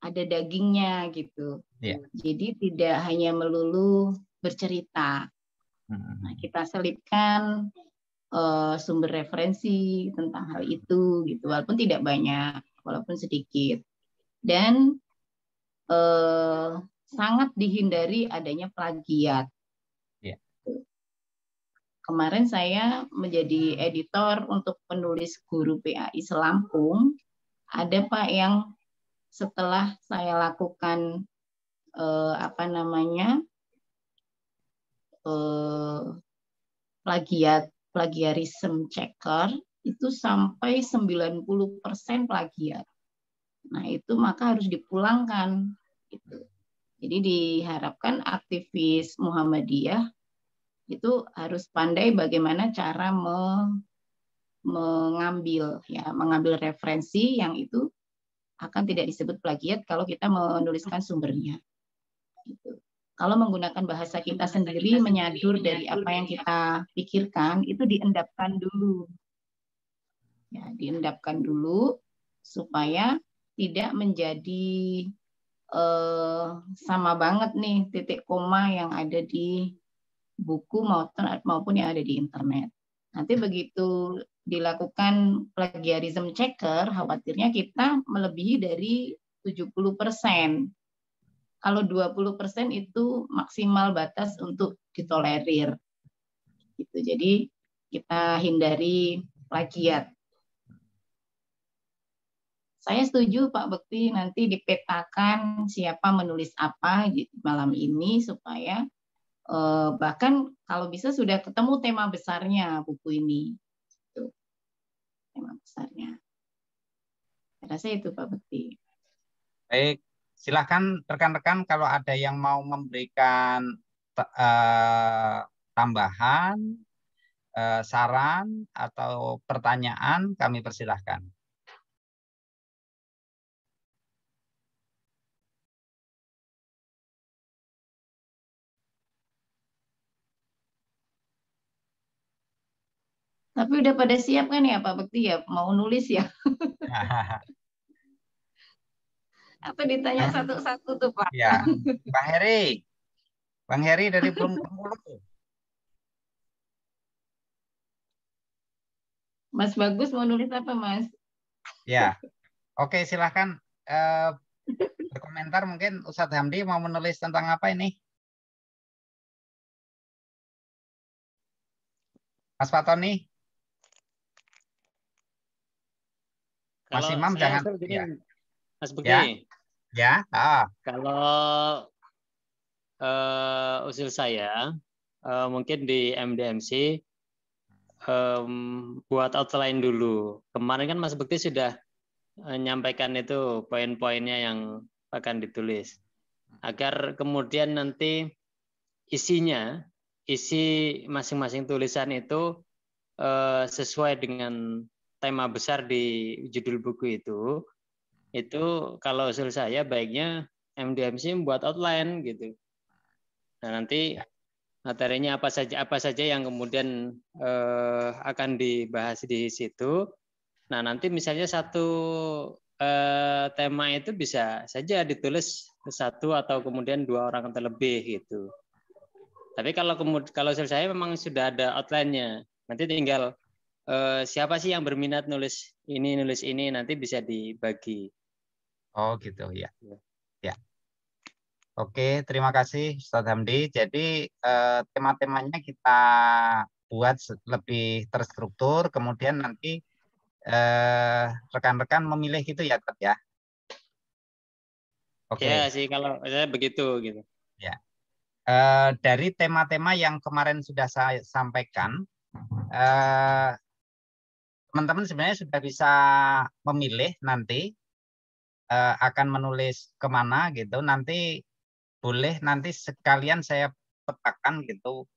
S1: ada dagingnya gitu.
S6: Ya.
S1: Jadi tidak hanya melulu bercerita. Nah, kita selipkan sumber referensi tentang hal itu gitu, walaupun tidak banyak, walaupun sedikit. Dan sangat dihindari adanya plagiat.
S6: Ya.
S1: Kemarin saya menjadi editor untuk penulis guru PAI Selampung. Ada Pak yang setelah saya lakukan plagiarism checker itu sampai 90% plagiat. Nah, itu maka harus dipulangkan gitu. Jadi diharapkan aktivis Muhammadiyah itu harus pandai bagaimana cara mengambil referensi yang itu akan tidak disebut plagiat kalau kita menuliskan sumbernya. Gitu. Kalau menggunakan bahasa kita sendiri menyadur dari apa yang kita pikirkan, itu diendapkan dulu. Ya, diendapkan dulu supaya tidak menjadi sama banget nih titik koma yang ada di buku maupun yang ada di internet. Nanti begitu dilakukan plagiarism checker, khawatirnya kita melebihi dari 70%. Kalau 20% itu maksimal batas untuk ditolerir. Gitu. Jadi kita hindari plagiat. Saya setuju Pak Bekti nanti dipetakan siapa menulis apa di malam ini supaya bahkan kalau bisa sudah ketemu tema besarnya buku ini. Itu. Tema besarnya. Saya rasa itu Pak Bekti.
S6: Baik. Silakan rekan-rekan kalau ada yang mau memberikan tambahan, saran atau pertanyaan, kami persilahkan.
S1: Tapi udah pada siap kan ya Pak Bekti ya mau nulis ya? Apa ditanya satu-satu tuh Pak?
S6: Ya, Bang Heri dari Belum Bengkulu.
S1: Mas Bagus mau nulis apa Mas?
S6: Ya, oke silahkan berkomentar mungkin Ustadz Hamdi mau menulis tentang apa ini? Mas Fatoni? Mas Imam jangan. Ya.
S7: Mas Bekti.
S6: Ya.
S7: Kalau usul saya mungkin di MDMC buat outline dulu. Kemarin kan Mas Bekti sudah menyampaikan itu poin-poinnya yang akan ditulis. Agar kemudian nanti isi masing-masing tulisan itu sesuai dengan tema besar di judul buku itu kalau usul saya baiknya MDMC membuat outline gitu. Nah, nanti materinya apa saja yang kemudian akan dibahas di situ. Nah, nanti misalnya satu tema itu bisa saja ditulis satu atau kemudian 2 orang terlebih gitu. Tapi kalau saya memang sudah ada outline-nya, nanti tinggal siapa sih yang berminat nulis ini nanti bisa dibagi.
S6: Oh gitu ya. Ya. Oke, terima kasih Ustadz Hamdi. Jadi tema-temanya kita buat lebih terstruktur, kemudian nanti rekan-rekan memilih gitu ya, Tat ya. Oke.
S7: Ya sih kalau saya begitu gitu.
S6: Ya. Dari tema-tema yang kemarin sudah saya sampaikan, teman-teman sebenarnya sudah bisa memilih nanti akan menulis kemana gitu. Nanti boleh nanti sekalian saya petakan gitu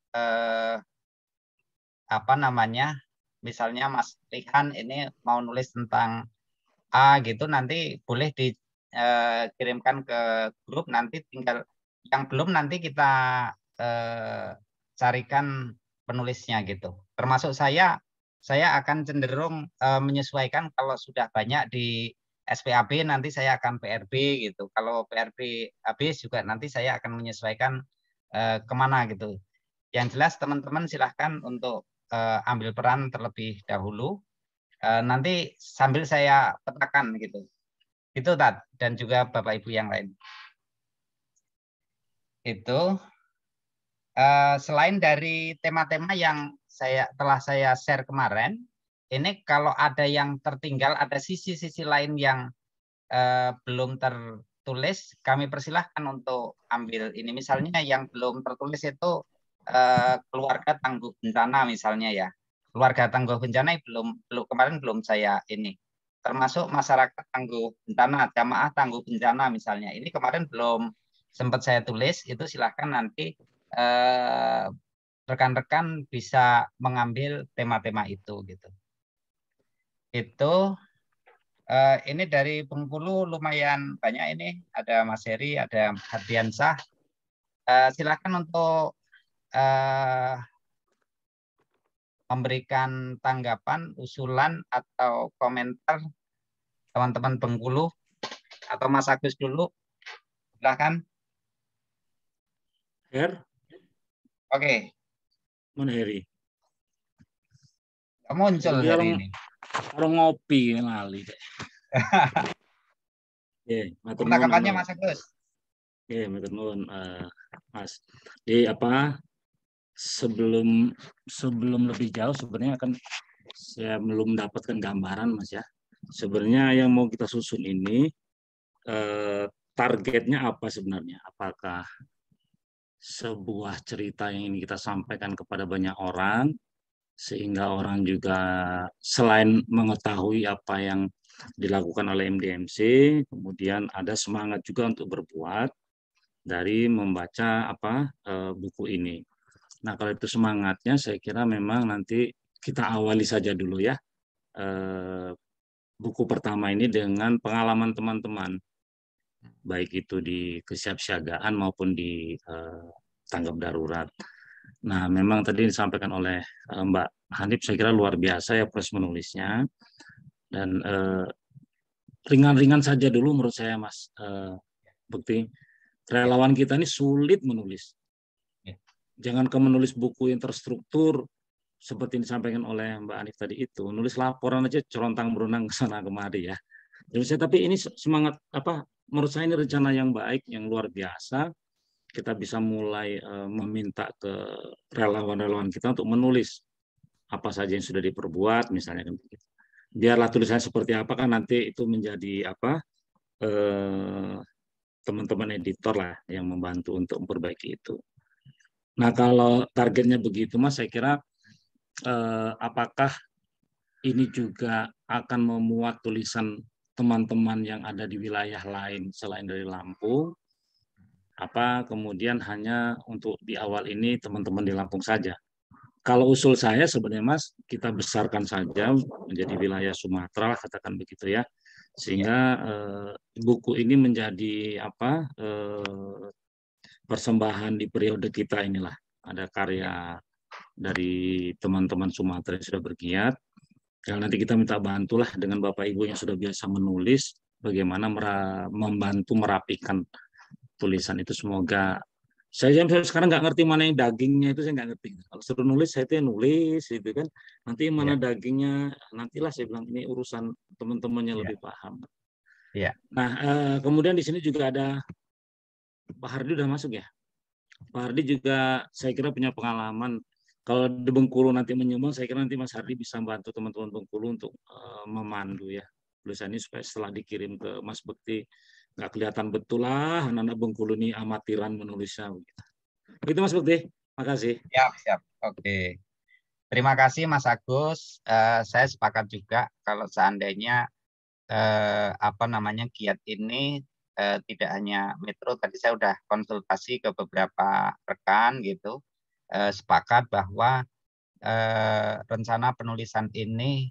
S6: apa namanya, misalnya Mas Rihan ini mau nulis tentang A gitu, nanti boleh dikirimkan ke grup, nanti tinggal yang belum nanti kita carikan penulisnya gitu. Termasuk saya akan cenderung menyesuaikan kalau sudah banyak di SPAB nanti saya akan PRB gitu. Kalau PRB habis juga nanti saya akan menyesuaikan kemana gitu. Yang jelas teman-teman silahkan untuk ambil peran terlebih dahulu. Nanti sambil saya petakan gitu. Itu Tat dan juga Bapak Ibu yang lain. Itu selain dari tema-tema yang telah saya share kemarin, ini kalau ada yang tertinggal, ada sisi-sisi lain yang belum tertulis, kami persilahkan untuk ambil ini. Misalnya yang belum tertulis itu keluarga tangguh bencana misalnya ya. Keluarga tangguh bencana kemarin belum saya ini. Termasuk masyarakat tangguh bencana, jamaah tangguh bencana misalnya. Ini kemarin belum sempat saya tulis, itu silahkan nanti rekan-rekan bisa mengambil tema-tema itu gitu. Itu ini dari Bengkulu lumayan banyak ini. Ada Mas Heri, ada Hardiansah. Silakan untuk memberikan tanggapan, usulan, atau komentar teman-teman Bengkulu. Atau Mas Agus dulu. Silakan.
S8: Her?
S6: Oke.
S8: Mana Heri?
S6: Muncul hari ini.
S8: Orang ngopi lali deh.
S6: Tanggapannya Mas Agus.
S8: Ya, matur nuwun Mas. Di apa sebelum lebih jauh sebenarnya kan saya belum mendapatkan gambaran Mas ya. Sebenarnya yang mau kita susun ini targetnya apa sebenarnya? Apakah sebuah cerita yang ingin kita sampaikan kepada banyak orang sehingga orang juga selain mengetahui apa yang dilakukan oleh MDMC, kemudian ada semangat juga untuk berbuat dari membaca buku ini. Nah, kalau itu semangatnya, saya kira memang nanti kita awali saja dulu ya buku pertama ini dengan pengalaman teman-teman, baik itu di kesiapsiagaan maupun di tanggap darurat. Nah, memang tadi disampaikan oleh Mbak Hanif, saya kira luar biasa ya proses menulisnya. Dan ringan-ringan saja dulu menurut saya, Mas. Bukti relawan kita ini sulit menulis. Jangan menulis buku yang terstruktur seperti yang disampaikan oleh Mbak Hanif tadi itu. Nulis laporan aja cerontang berenang ke sana kemari ya. Tapi ini semangat menurut saya ini rencana yang baik, yang luar biasa. Kita bisa mulai meminta ke relawan-relawan kita untuk menulis apa saja yang sudah diperbuat, misalnya kan begitu. Biarlah tulisannya seperti apa kan nanti itu menjadi teman-teman editor lah yang membantu untuk memperbaiki itu. Nah, kalau targetnya begitu Mas, saya kira apakah ini juga akan memuat tulisan teman-teman yang ada di wilayah lain selain dari Lampung, apa kemudian hanya untuk di awal ini teman-teman di Lampung saja. Kalau usul saya sebenarnya Mas, kita besarkan saja menjadi wilayah Sumatera, katakan begitu ya, sehingga buku ini menjadi apa persembahan di periode kita inilah. Ada karya dari teman-teman Sumatera yang sudah bergiat. Dan nanti kita minta bantulah dengan Bapak Ibu yang sudah biasa menulis, bagaimana membantu merapikan tulisan itu. Semoga saya sekarang nggak ngerti mana yang dagingnya, itu saya nggak ngerti. Kalau suruh nulis saya itu nulis itu kan, nanti yang mana dagingnya nantilah saya bilang, ini urusan teman-temannya lebih paham. Nah kemudian di sini juga ada Pak Hardi, udah masuk ya. Pak Hardi juga saya kira punya pengalaman. Kalau di Bengkulu nanti menyumbang, saya kira nanti Mas Hardi bisa membantu teman-teman Bengkulu untuk memandu ya tulisan ini, supaya setelah dikirim ke Mas Bekti nggak kelihatan betul lah anak-anak Bengkulu ini amatiran menulisnya. Begitu Mas Bekti, makasih.
S6: Siap. Oke. Terima kasih Mas Agus. Saya sepakat juga kalau seandainya giat ini tidak hanya Metro. Tadi saya udah konsultasi ke beberapa rekan gitu. Sepakat bahwa rencana penulisan ini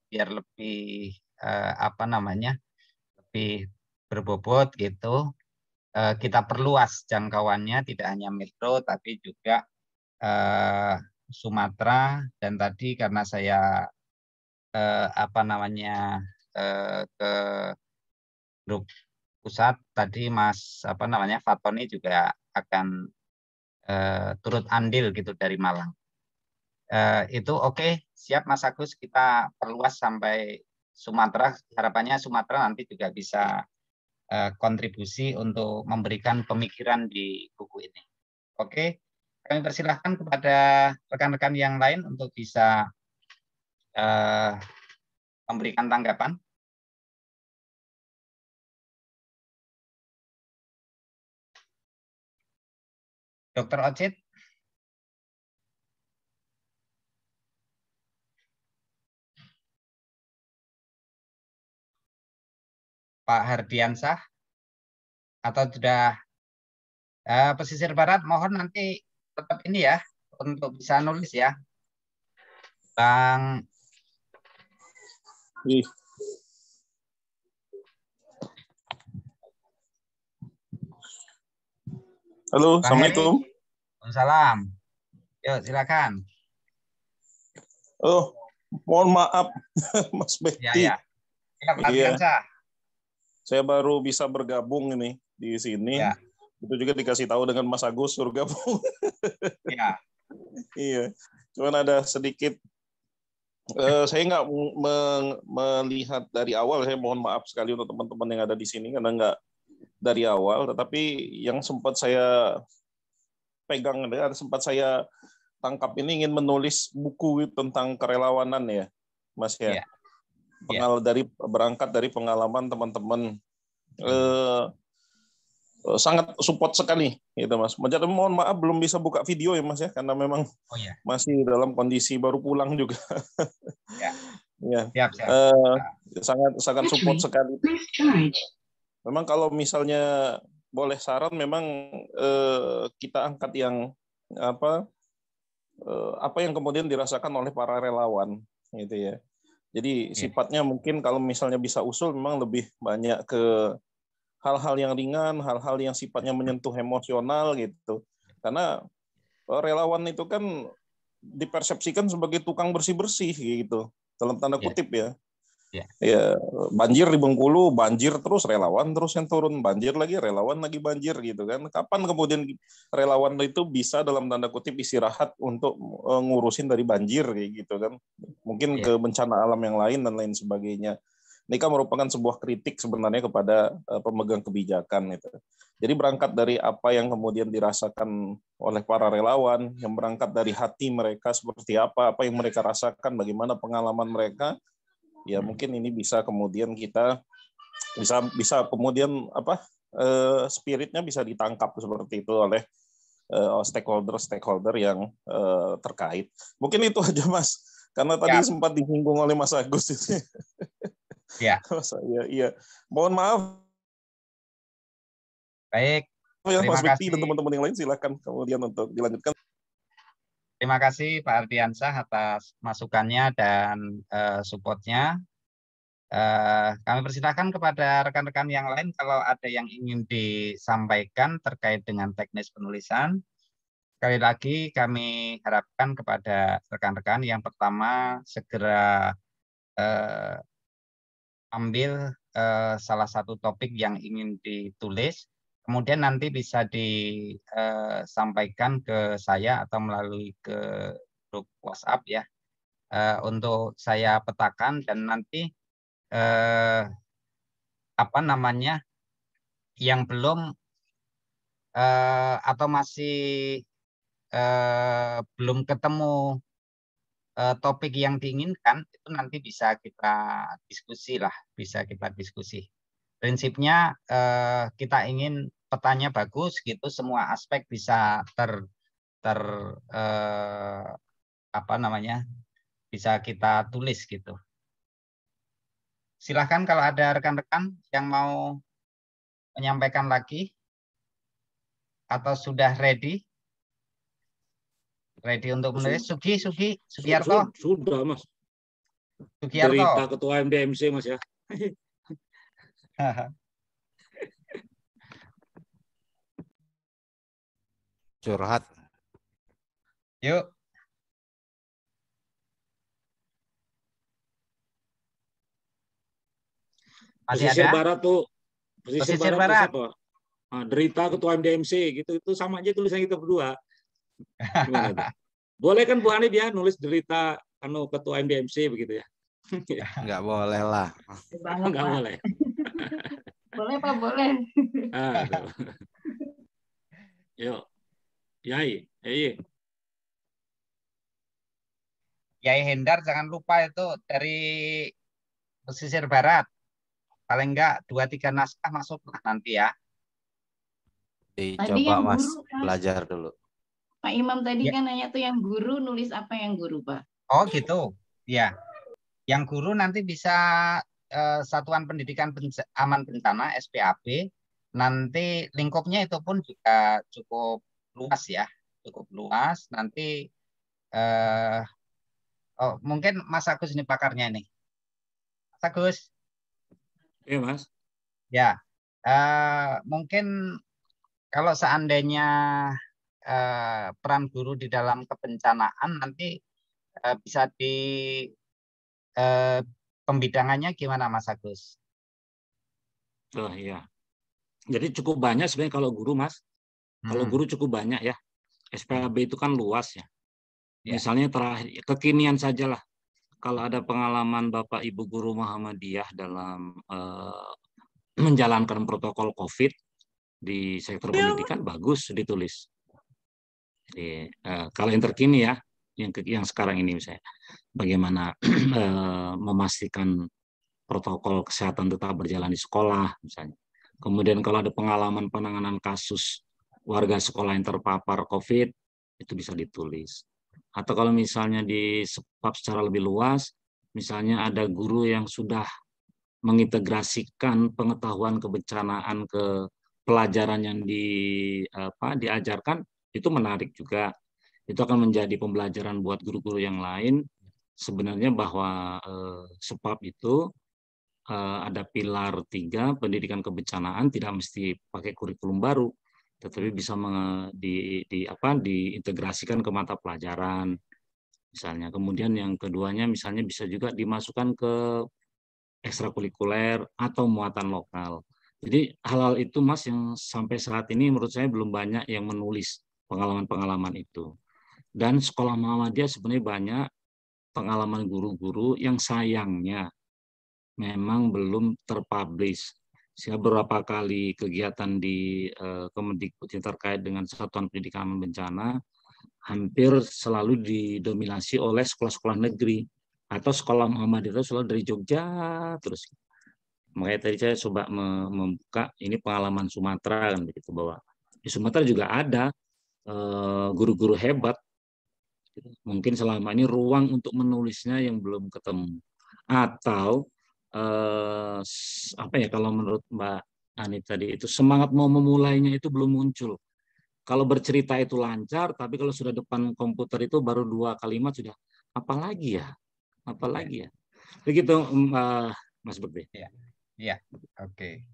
S6: biar lebih lebih berbobot gitu, kita perluas jangkauannya, tidak hanya Metro tapi juga Sumatera. Dan tadi karena saya ke grup pusat tadi, Mas Fatoni juga akan turut andil gitu dari Malang. Itu oke, siap Mas Agus, kita perluas sampai Sumatera. Harapannya Sumatera nanti juga bisa kontribusi untuk memberikan pemikiran di buku ini. Oke, kami persilahkan kepada rekan-rekan yang lain untuk bisa memberikan tanggapan. Dr. Ocit. Pak Hardiansah, atau sudah pesisir barat, mohon nanti tetap ini ya untuk bisa nulis ya, Bang.
S9: Halo, Assalamualaikum.
S6: Waalaikumsalam. Yuk, silakan.
S9: Oh, mohon maaf, Mas Bekti.
S6: Ya. Iya.
S9: Saya baru bisa bergabung ini di sini. Ya. Itu juga dikasih tahu dengan Mas Agus suruh gabung.
S6: Iya.
S9: Iya. Cuman ada sedikit. Saya nggak melihat dari awal. Saya mohon maaf sekali untuk teman-teman yang ada di sini karena nggak dari awal. Tetapi yang sempat saya pegang, sempat saya tangkap ini ingin menulis buku tentang kerelawanan ya, Mas ya. Berangkat dari pengalaman teman-teman, sangat support sekali, gitu Mas. Jadi mohon maaf belum bisa buka video ya Mas ya, karena memang masih dalam kondisi baru pulang juga. Sangat support sekali. Memang kalau misalnya boleh saran, memang kita angkat yang apa yang kemudian dirasakan oleh para relawan, gitu ya. Jadi sifatnya mungkin kalau misalnya bisa usul memang lebih banyak ke hal-hal yang ringan, hal-hal yang sifatnya menyentuh emosional gitu. Karena relawan itu kan dipersepsikan sebagai tukang bersih-bersih gitu, dalam tanda kutip ya. Ya, banjir di Bengkulu, banjir terus relawan terus yang turun, banjir lagi relawan lagi banjir gitu kan. Kapan kemudian relawan itu bisa dalam tanda kutip istirahat untuk ngurusin dari banjir kayak gitu kan. Mungkin ke bencana alam yang lain dan lain sebagainya. Ini kan merupakan sebuah kritik sebenarnya kepada pemegang kebijakan itu. Jadi berangkat dari apa yang kemudian dirasakan oleh para relawan, yang berangkat dari hati mereka seperti apa yang mereka rasakan, bagaimana pengalaman mereka. Ya mungkin ini bisa kemudian kita bisa kemudian spiritnya bisa ditangkap seperti itu oleh stakeholder yang terkait. Mungkin itu aja Mas, karena tadi sempat disinggung oleh Mas Agus itu.
S6: Ya.
S9: Iya. Mohon maaf.
S6: Baik.
S9: Ya,
S6: Terima
S9: Mas Bekti
S6: kasih.
S9: dan teman-teman yang lain silakan kemudian untuk dilanjutkan.
S6: Terima kasih Pak Ardiansyah atas masukannya dan supportnya. Kami persilahkan kepada rekan-rekan yang lain kalau ada yang ingin disampaikan terkait dengan teknis penulisan. Sekali lagi kami harapkan kepada rekan-rekan yang pertama segera ambil salah satu topik yang ingin ditulis, kemudian nanti bisa disampaikan ke saya atau melalui ke grup WhatsApp ya, untuk saya petakan dan nanti yang belum atau masih belum ketemu topik yang diinginkan, itu nanti bisa kita diskusi lah, Prinsipnya kita ingin petanya bagus gitu, semua aspek bisa bisa kita tulis gitu. Silahkan kalau ada rekan-rekan yang mau menyampaikan lagi atau sudah ready untuk menulis. Sugiarto.
S8: Sudah, Mas.
S6: Sugiarto.
S8: Derita Ketua MDMC, Mas ya.
S6: Curhat. Yuk. Masih
S8: Pesisir
S6: ada?
S8: Barat tuh.
S6: Pesisir Barat.
S8: Nah, Derita Ketua MDMC gitu, itu sama aja tulisan kita berdua. Gimana tuh? Boleh kan Bu Hanif ya nulis Derita Ketua MDMC begitu ya?
S10: Nggak boleh lah.
S8: Nggak boleh.
S1: Boleh Pak, boleh.
S8: Yuk, Yai.
S6: Yai Hendar jangan lupa itu dari Pesisir Barat. Paling enggak 2-3 naskah masuklah nanti ya.
S10: Dicoba Mas, belajar dulu.
S1: Pak Imam tadi kan nanya tuh yang guru nulis apa yang guru, Pak?
S6: Oh gitu, ya. Yang guru nanti bisa Satuan Pendidikan Aman Bencana (SPAB). Nanti lingkupnya itu pun juga cukup luas ya, Nanti mungkin Mas Agus ini pakarnya ini. Mas Agus.
S8: Iya Mas.
S6: Ya, mungkin kalau seandainya peran guru di dalam kebencanaan nanti bisa di pembidangannya gimana Mas Agus?
S8: Oh iya. Jadi cukup banyak sebenarnya kalau guru Mas. Kalau guru cukup banyak ya. SPAB itu kan luas ya. Misalnya terakhir kekinian sajalah. Kalau ada pengalaman Bapak Ibu guru Muhammadiyah dalam menjalankan protokol COVID di sektor pendidikan, bagus ditulis. Jadi, kalau yang terkini ya, yang sekarang ini misalnya, bagaimana memastikan protokol kesehatan tetap berjalan di sekolah misalnya. Kemudian kalau ada pengalaman penanganan kasus warga sekolah yang terpapar COVID, itu bisa ditulis. Atau kalau misalnya di SPAB secara lebih luas, misalnya ada guru yang sudah mengintegrasikan pengetahuan kebencanaan ke pelajaran yang diajarkan, itu menarik juga. Itu akan menjadi pembelajaran buat guru-guru yang lain. Sebenarnya bahwa SPAB itu ada pilar 3, pendidikan kebencanaan, tidak mesti pakai kurikulum baru, tetapi bisa diintegrasikan ke mata pelajaran misalnya. Kemudian yang keduanya misalnya bisa juga dimasukkan ke ekstrakurikuler atau muatan lokal. Jadi hal-hal itu Mas yang sampai saat ini menurut saya belum banyak yang menulis pengalaman-pengalaman itu. Dan sekolah Muhammadiyah sebenarnya banyak pengalaman guru-guru yang sayangnya memang belum terpublish. Sehingga beberapa kali kegiatan di Kemendikbud yang terkait dengan Satuan Pendidikan Bencana hampir selalu didominasi oleh sekolah-sekolah negeri atau sekolah Muhammadiyah itu selalu dari Jogja terus. Makanya tadi saya coba membuka ini pengalaman Sumatera kan begitu, bahwa di Sumatera juga ada guru-guru hebat. Mungkin selama ini ruang untuk menulisnya yang belum ketemu. Atau apa ya, kalau menurut Mbak Ani tadi itu semangat mau memulainya itu belum muncul. Kalau bercerita itu lancar, tapi kalau sudah depan komputer itu baru 2 kalimat sudah apalagi ya, apalagi ya. Begitu Mas Bekti.
S6: Ya, oke.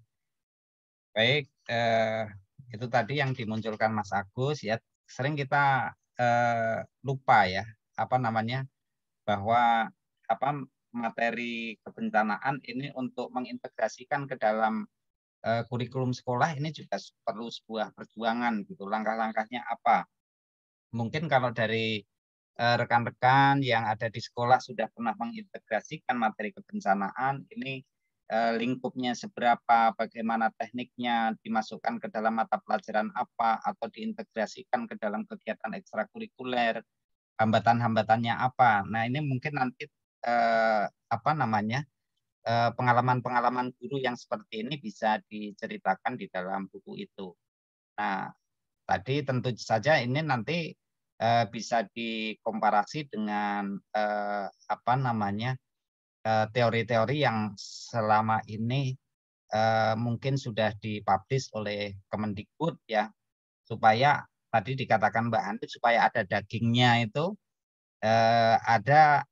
S6: Baik, itu tadi yang dimunculkan Mas Agus ya. Sering kita lupa ya, apa namanya, bahwa materi kebencanaan ini untuk mengintegrasikan ke dalam kurikulum sekolah ini juga perlu sebuah perjuangan gitu. Langkah-langkahnya apa? Mungkin kalau dari rekan-rekan yang ada di sekolah sudah pernah mengintegrasikan materi kebencanaan, ini lingkupnya seberapa, bagaimana tekniknya, dimasukkan ke dalam mata pelajaran apa, atau diintegrasikan ke dalam kegiatan ekstrakurikuler, hambatan-hambatannya apa. Nah ini mungkin nanti pengalaman-pengalaman guru yang seperti ini bisa diceritakan di dalam buku itu. Nah tadi tentu saja ini nanti bisa dikomparasi dengan teori-teori yang selama ini mungkin sudah dipublish oleh Kemendikbud ya, supaya tadi dikatakan Mbak Hanif supaya ada dagingnya itu, ada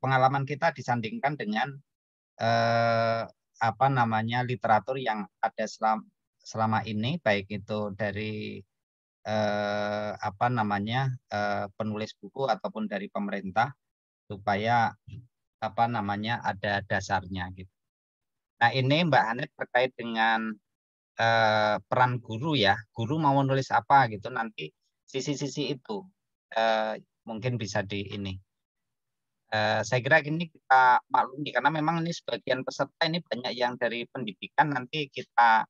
S6: pengalaman kita disandingkan dengan literatur yang ada selama ini, baik itu dari penulis buku ataupun dari pemerintah, supaya ada dasarnya gitu. Nah ini Mbak Hanif terkait dengan peran guru ya, guru mau menulis apa gitu, nanti sisi-sisi itu mungkin bisa di ini. Saya kira ini kita maklumi karena memang ini sebagian peserta ini banyak yang dari pendidikan, nanti kita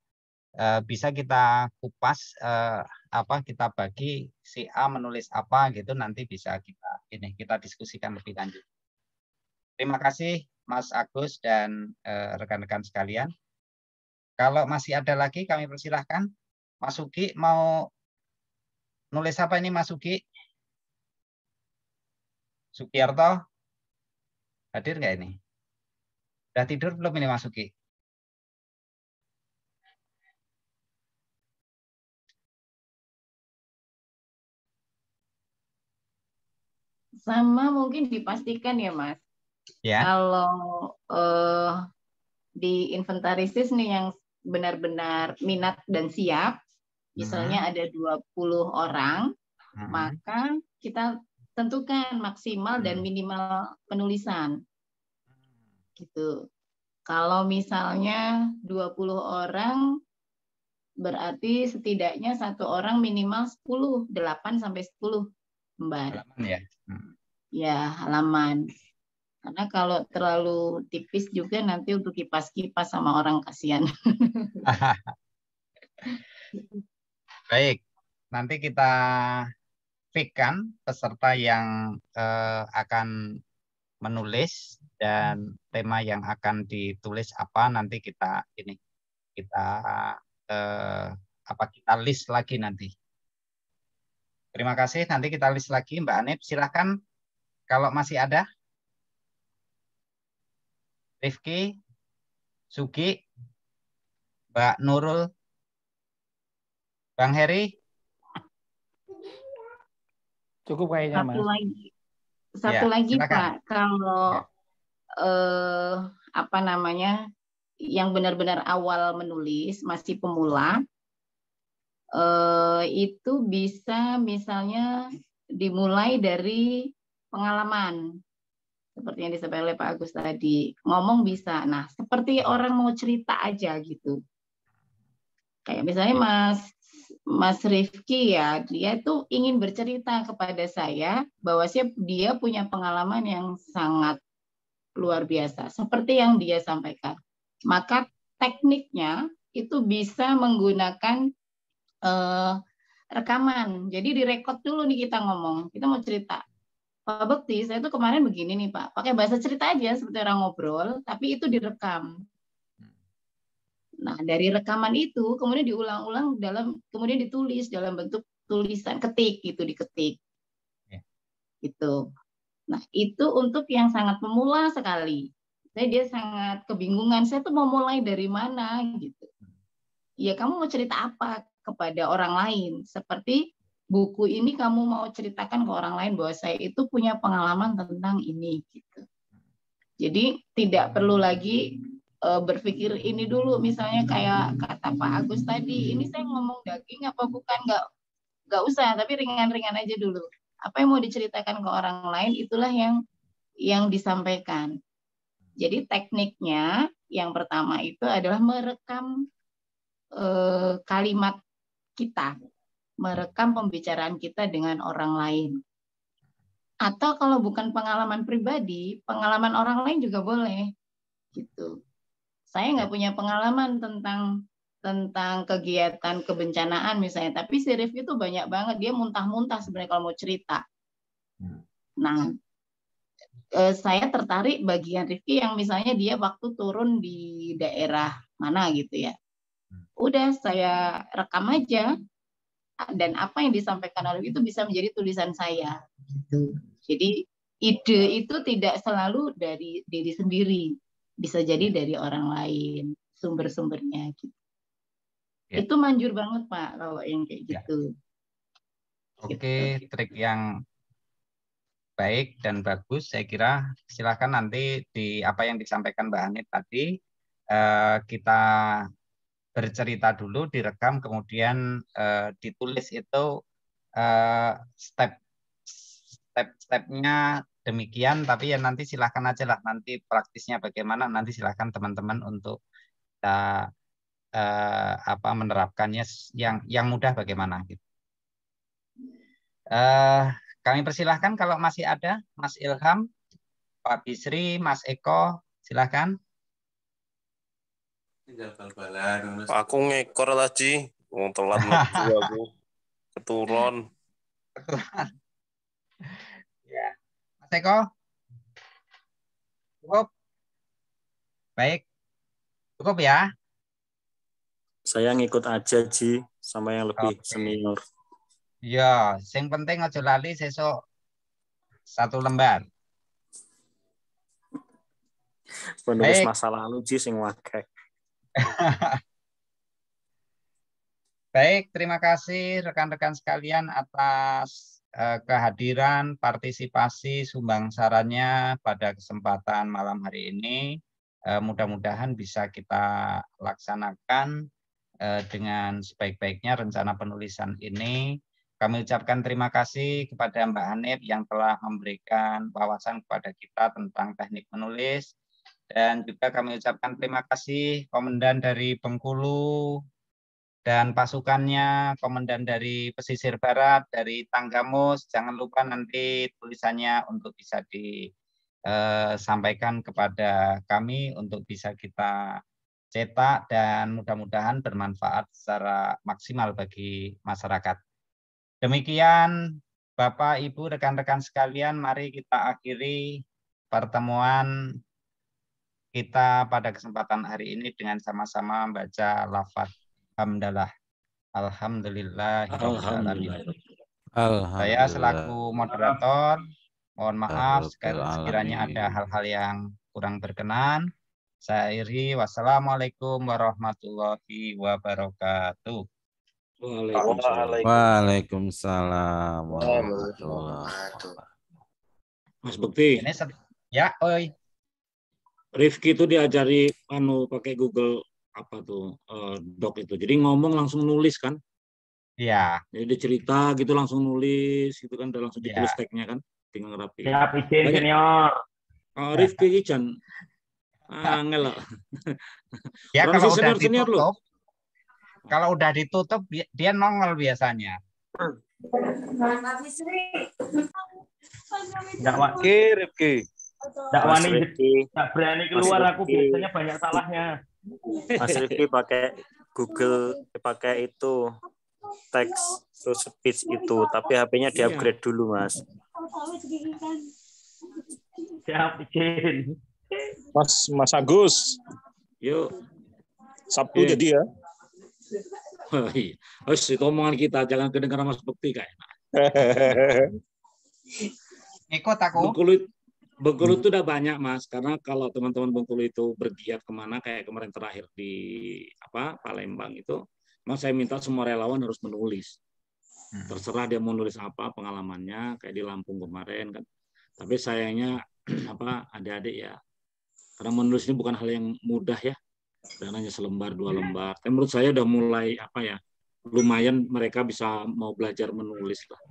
S6: bisa kita kupas kita bagi si A menulis apa gitu, nanti bisa kita diskusikan lebih lanjut. Terima kasih Mas Agus dan rekan-rekan sekalian. Kalau masih ada lagi kami persilahkan. Mas Uki mau nulis apa ini Mas Uki? Sukiarto hadir nggak ini? Udah tidur belum ini Mas Uki?
S1: Sama mungkin dipastikan ya Mas.
S6: Ya.
S1: Kalau di inventaristis nih yang benar-benar minat dan siap, misalnya ada 20 orang, maka kita tentukan maksimal dan minimal penulisan. Gitu. Kalau misalnya 20 orang, berarti setidaknya satu orang minimal 10, 8 sampai 10 lembar.
S6: Halaman ya.
S1: Ya, halaman. Karena kalau terlalu tipis juga nanti untuk kipas-kipas sama orang kasihan.
S6: Baik, nanti kita pickkan peserta yang akan menulis dan tema yang akan ditulis apa, nanti kita list lagi nanti. Terima kasih, nanti kita list lagi Mbak Anip, silahkan kalau masih ada. Rifki, Sugi, Mbak Nurul, Bang Heri.
S5: Cukup kayaknya Mas.
S1: Satu lagi
S6: silakan.
S1: Pak, kalau yang benar-benar awal menulis, masih pemula, itu bisa misalnya dimulai dari pengalaman. Seperti yang disampaikan oleh Pak Agus tadi, ngomong bisa. Nah, seperti orang mau cerita aja gitu. Kayak misalnya Mas Rifki ya, dia tuh ingin bercerita kepada saya bahwa dia punya pengalaman yang sangat luar biasa, seperti yang dia sampaikan. Maka tekniknya itu bisa menggunakan rekaman. Jadi direkod dulu nih kita ngomong, kita mau cerita. Pak Bekti, saya tuh kemarin begini nih Pak, pakai bahasa cerita aja seperti orang ngobrol, tapi itu direkam. Nah, dari rekaman itu kemudian diulang-ulang kemudian ditulis dalam bentuk tulisan, diketik. Gitu. Nah, itu untuk yang sangat pemula sekali. dia sangat kebingungan, saya tuh mau mulai dari mana gitu. Ya kamu mau cerita apa kepada orang lain? Seperti buku ini kamu mau ceritakan ke orang lain bahwa saya itu punya pengalaman tentang ini gitu. Jadi tidak perlu lagi berpikir ini dulu, misalnya kayak kata Pak Agus tadi, ini saya ngomong daging apa bukan, nggak usah, tapi ringan-ringan aja dulu. Apa yang mau diceritakan ke orang lain itulah yang disampaikan. Jadi tekniknya yang pertama itu adalah merekam kalimat kita, merekam pembicaraan kita dengan orang lain. Atau kalau bukan pengalaman pribadi, pengalaman orang lain juga boleh. Gitu. Saya nggak punya pengalaman tentang kegiatan kebencanaan misalnya, tapi si Rifki itu banyak banget, dia muntah-muntah sebenarnya kalau mau cerita. Nah, saya tertarik bagian Rifki yang misalnya dia waktu turun di daerah mana gitu ya. Udah saya rekam aja, dan apa yang disampaikan oleh itu bisa menjadi tulisan saya. Gitu. Jadi ide itu tidak selalu dari diri sendiri, bisa jadi dari orang lain sumber-sumbernya. Gitu. Ya. Itu manjur banget Pak kalau yang kayak gitu.
S6: Oke, trik yang baik dan bagus. Saya kira silakan nanti di apa yang disampaikan Mbak Hanif tadi kita bercerita dulu, direkam, kemudian ditulis itu step-stepnya demikian. Tapi ya nanti silakan aja lah, nanti praktisnya bagaimana nanti silakan teman-teman untuk kita menerapkannya yang mudah bagaimana gitu. Kami persilahkan kalau masih ada Mas Ilham, Pak Bisri, Mas Eko, silakan.
S9: Aku ngekor lagi, telat metu aku keturun.
S6: Ya, Mas Eko, cukup, baik, cukup ya.
S8: Saya ngikut aja Ji, sama yang lebih senior.
S6: Ya, yang penting aja lali sesuk 1 lembar.
S8: Menulis masa lalu Ji sing wakai.
S6: Baik, terima kasih rekan-rekan sekalian atas kehadiran, partisipasi, sumbang sarannya pada kesempatan malam hari ini. Mudah-mudahan bisa kita laksanakan dengan sebaik-baiknya rencana penulisan ini. Kami ucapkan terima kasih kepada Mbak Hanif yang telah memberikan wawasan kepada kita tentang teknik menulis. Dan juga kami ucapkan terima kasih Komandan dari Bengkulu dan pasukannya, Komandan dari Pesisir Barat, dari Tanggamus. Jangan lupa nanti tulisannya untuk bisa disampaikan kepada kami untuk bisa kita cetak dan mudah-mudahan bermanfaat secara maksimal bagi masyarakat. Demikian Bapak, Ibu, rekan-rekan sekalian, mari kita akhiri pertemuan kita pada kesempatan hari ini dengan sama-sama membaca lafaz hamdalah. Alhamdulillahirrahmanirrahim. Saya selaku moderator, mohon maaf sekiranya ada hal-hal yang kurang berkenan. Saya akhiri, wassalamualaikum warahmatullahi wabarakatuh.
S10: Waalaikumsalam warahmatullahi wabarakatuh.
S8: Mas Bekti.
S6: Ya, oi.
S8: Rifki itu diajari pakai Google apa tuh Doc itu. Jadi ngomong langsung nulis kan?
S6: Iya.
S8: Jadi dia cerita gitu langsung nulis gitu kan, udah langsung ditulis tagnya kan, tinggal rapi.
S4: Siap izin senior.
S8: Rifki Ijan. Angel lah.
S6: Ya kalau udah ditutup, kalau udah ditutup dia nongol biasanya.
S9: Rifki.
S4: Nggak wani, nggak berani keluar aku biasanya banyak salahnya.
S11: Mas Rifki pakai Google, pakai itu text to speech itu, tapi HP-nya di-upgrade dulu, Mas.
S4: Siap, izin.
S9: Mas Agus.
S8: Yuk.
S9: Sabtu jadi ya.
S8: Harus itu omongan kita, jangan kedengaran Mas Bekti kayaknya.
S6: Ikut aku.
S8: Bengkulu itu udah banyak Mas, karena kalau teman-teman Bengkulu itu bergiat kemana kayak kemarin terakhir di Palembang itu, Mas saya minta semua relawan harus menulis. Terserah dia mau nulis apa pengalamannya, kayak di Lampung kemarin kan. Tapi sayangnya adik-adik ya, karena menulis ini bukan hal yang mudah ya, dan hanya selembar 2 lembar. Tapi menurut saya udah mulai lumayan mereka bisa mau belajar menulis lah.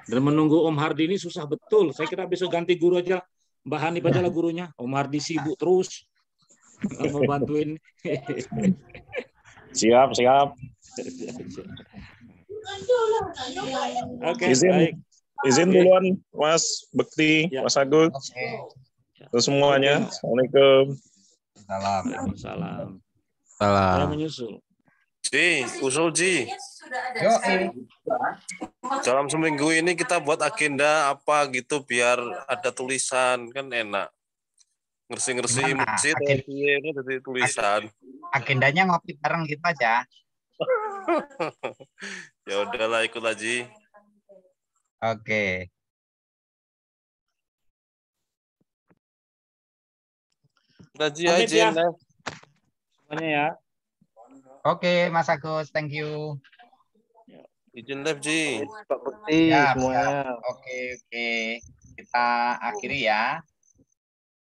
S8: Dan menunggu Om Hardi ini susah betul. Saya kira besok ganti guru aja. Mbak Hanif adalah gurunya. Om Hardi sibuk terus. Mau bantuin.
S9: Siap.
S8: Oke,
S9: baik. Izin duluan Mas Bekti, Mas Agus. Terus semuanya. Assalamualaikum.
S8: Waalaikumsalam.
S10: Salam.
S8: Saya menyusul.
S12: Ji, usul Ji. Dalam seminggu ini kita buat agenda apa gitu biar ada tulisan, kan enak. Ngersi-ngersi masjid ini jadi tulisan.
S6: Agendanya ngopi bareng gitu aja.
S12: Ya udahlah, ikut Ji.
S6: Oke.
S12: Ji aja
S8: semuanya ya.
S6: Oke, Mas Agus, thank you.
S12: Izin live Ji.
S4: Pak Bekti semuanya.
S6: Oke. Kita akhiri ya.